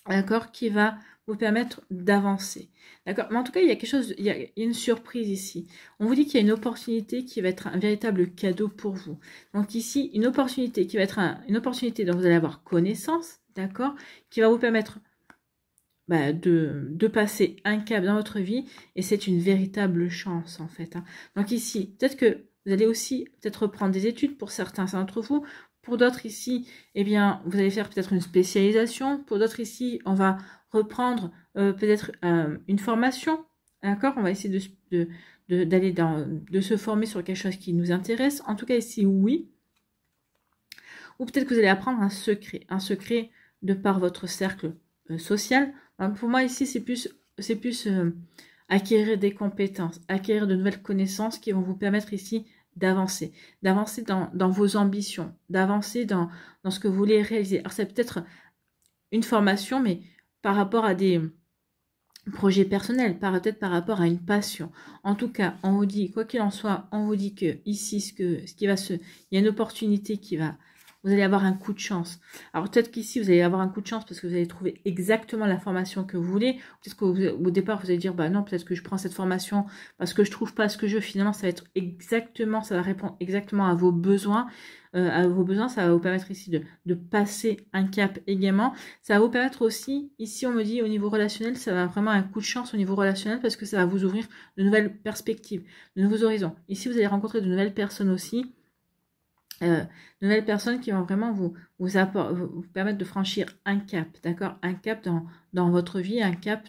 d'accord, qui va vous permettre d'avancer. D'accord? Mais en tout cas, il y a quelque chose, il y a une surprise ici. On vous dit qu'il y a une opportunité qui va être un véritable cadeau pour vous. Donc ici, une opportunité qui va être une opportunité dont vous allez avoir connaissance, d'accord? Qui va vous permettre de passer un cap dans votre vie, et c'est une véritable chance en fait. Donc ici, peut-être que vous allez aussi peut-être reprendre des études pour certains d'entre vous. Pour d'autres ici, eh bien, vous allez faire peut-être une spécialisation. Pour d'autres ici, on va reprendre peut-être une formation. D'accord? On va essayer d'aller de se former sur quelque chose qui nous intéresse. En tout cas ici, oui. Ou peut-être que vous allez apprendre un secret de par votre cercle social. Pour moi ici, c'est plus acquérir des compétences, acquérir de nouvelles connaissances qui vont vous permettre ici d'avancer dans vos ambitions, d'avancer dans ce que vous voulez réaliser. Alors c'est peut-être une formation, mais par rapport à des projets personnels, peut-être par rapport à une passion. En tout cas, on vous dit, quoi qu'il en soit, on vous dit que ici, il y a une opportunité vous allez avoir un coup de chance. Alors peut-être qu'ici, vous allez avoir un coup de chance parce que vous allez trouver exactement la formation que vous voulez. Peut-être qu'au départ, vous allez dire, bah non, peut-être que je prends cette formation parce que je trouve pas ce que je veux. Finalement, ça va être exactement, ça va répondre exactement à vos besoins. Ça va vous permettre ici de passer un cap également. Ça va vous permettre aussi, ici on me dit au niveau relationnel, ça va vraiment un coup de chance au niveau relationnel parce que ça va vous ouvrir de nouvelles perspectives, de nouveaux horizons. Ici, vous allez rencontrer de nouvelles personnes aussi. Nouvelles personnes qui vont vraiment vous permettre de franchir un cap, d'accord? Un cap dans votre vie, un cap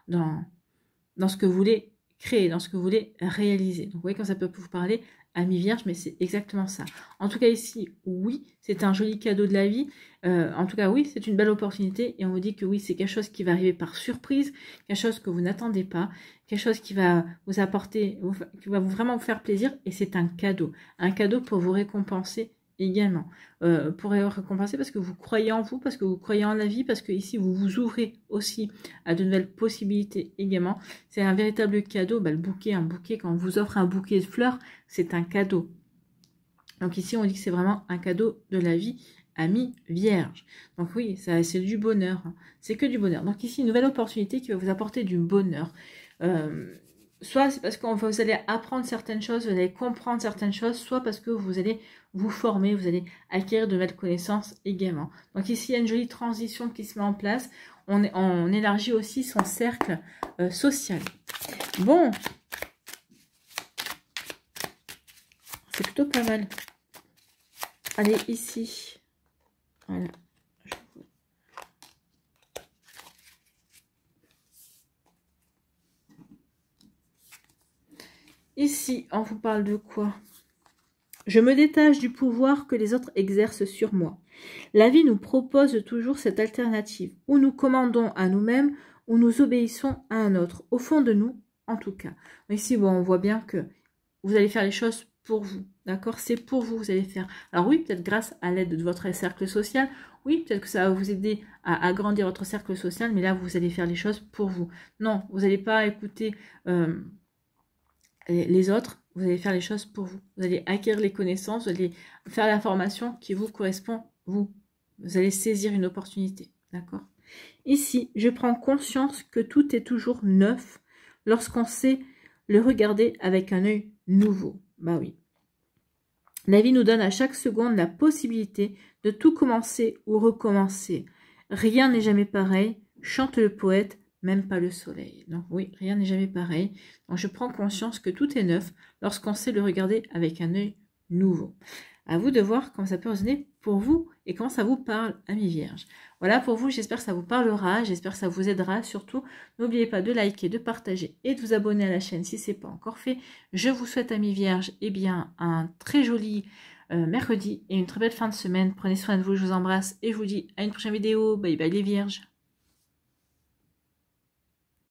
dans ce que vous voulez créer, dans ce que vous voulez réaliser. Donc vous voyez quand ça peut vous parler, Amis Vierge, mais c'est exactement ça. En tout cas ici, oui, c'est un joli cadeau de la vie. En tout cas, oui, c'est une belle opportunité. Et on vous dit que oui, c'est quelque chose qui va arriver par surprise, quelque chose que vous n'attendez pas, quelque chose qui va vous apporter, qui va vraiment vous faire plaisir. Et c'est un cadeau pour vous récompenser également. Pour récompenser parce que vous croyez en vous, parce que vous croyez en la vie, parce que ici, vous vous ouvrez aussi à de nouvelles possibilités également. C'est un véritable cadeau. Un bouquet, quand on vous offre un bouquet de fleurs, c'est un cadeau. Donc ici, on dit que c'est vraiment un cadeau de la vie, Amis Vierge. Donc oui, c'est du bonheur. C'est que du bonheur. Donc ici, une nouvelle opportunité qui va vous apporter du bonheur. Soit c'est parce que vous allez apprendre certaines choses, vous allez comprendre certaines choses, soit parce que vous allez vous former, vous allez acquérir de nouvelles connaissances également. Donc ici, il y a une jolie transition qui se met en place. On élargit aussi son cercle social. Bon, c'est plutôt pas mal. Allez, ici. Voilà. Ici, on vous parle de quoi? Je me détache du pouvoir que les autres exercent sur moi. La vie nous propose toujours cette alternative, où nous commandons à nous-mêmes, ou nous obéissons à un autre. Au fond de nous, en tout cas. Ici, bon, on voit bien que vous allez faire les choses pour vous, d'accord? C'est pour vous, vous allez faire. Alors oui, peut-être grâce à l'aide de votre cercle social, oui, peut-être que ça va vous aider à agrandir votre cercle social, mais là, vous allez faire les choses pour vous. Non, vous n'allez pas écouter les autres, vous allez faire les choses pour vous. Vous allez acquérir les connaissances, vous allez faire la formation qui vous correspond, vous. Vous allez saisir une opportunité, d'accord? Ici, je prends conscience que tout est toujours neuf lorsqu'on sait le regarder avec un œil nouveau. Bah oui. La vie nous donne à chaque seconde la possibilité de tout commencer ou recommencer. Rien n'est jamais pareil, chante le poète, même pas le soleil. Donc oui, rien n'est jamais pareil. Donc je prends conscience que tout est neuf lorsqu'on sait le regarder avec un œil nouveau. À vous de voir comment ça peut résonner pour vous et comment ça vous parle, Amis Vierges. Voilà pour vous, j'espère que ça vous parlera, j'espère que ça vous aidera. Surtout, n'oubliez pas de liker, de partager et de vous abonner à la chaîne si ce n'est pas encore fait. Je vous souhaite, Amis Vierges, bien, un très joli mercredi et une très belle fin de semaine. Prenez soin de vous, je vous embrasse et je vous dis à une prochaine vidéo. Bye bye les Vierges.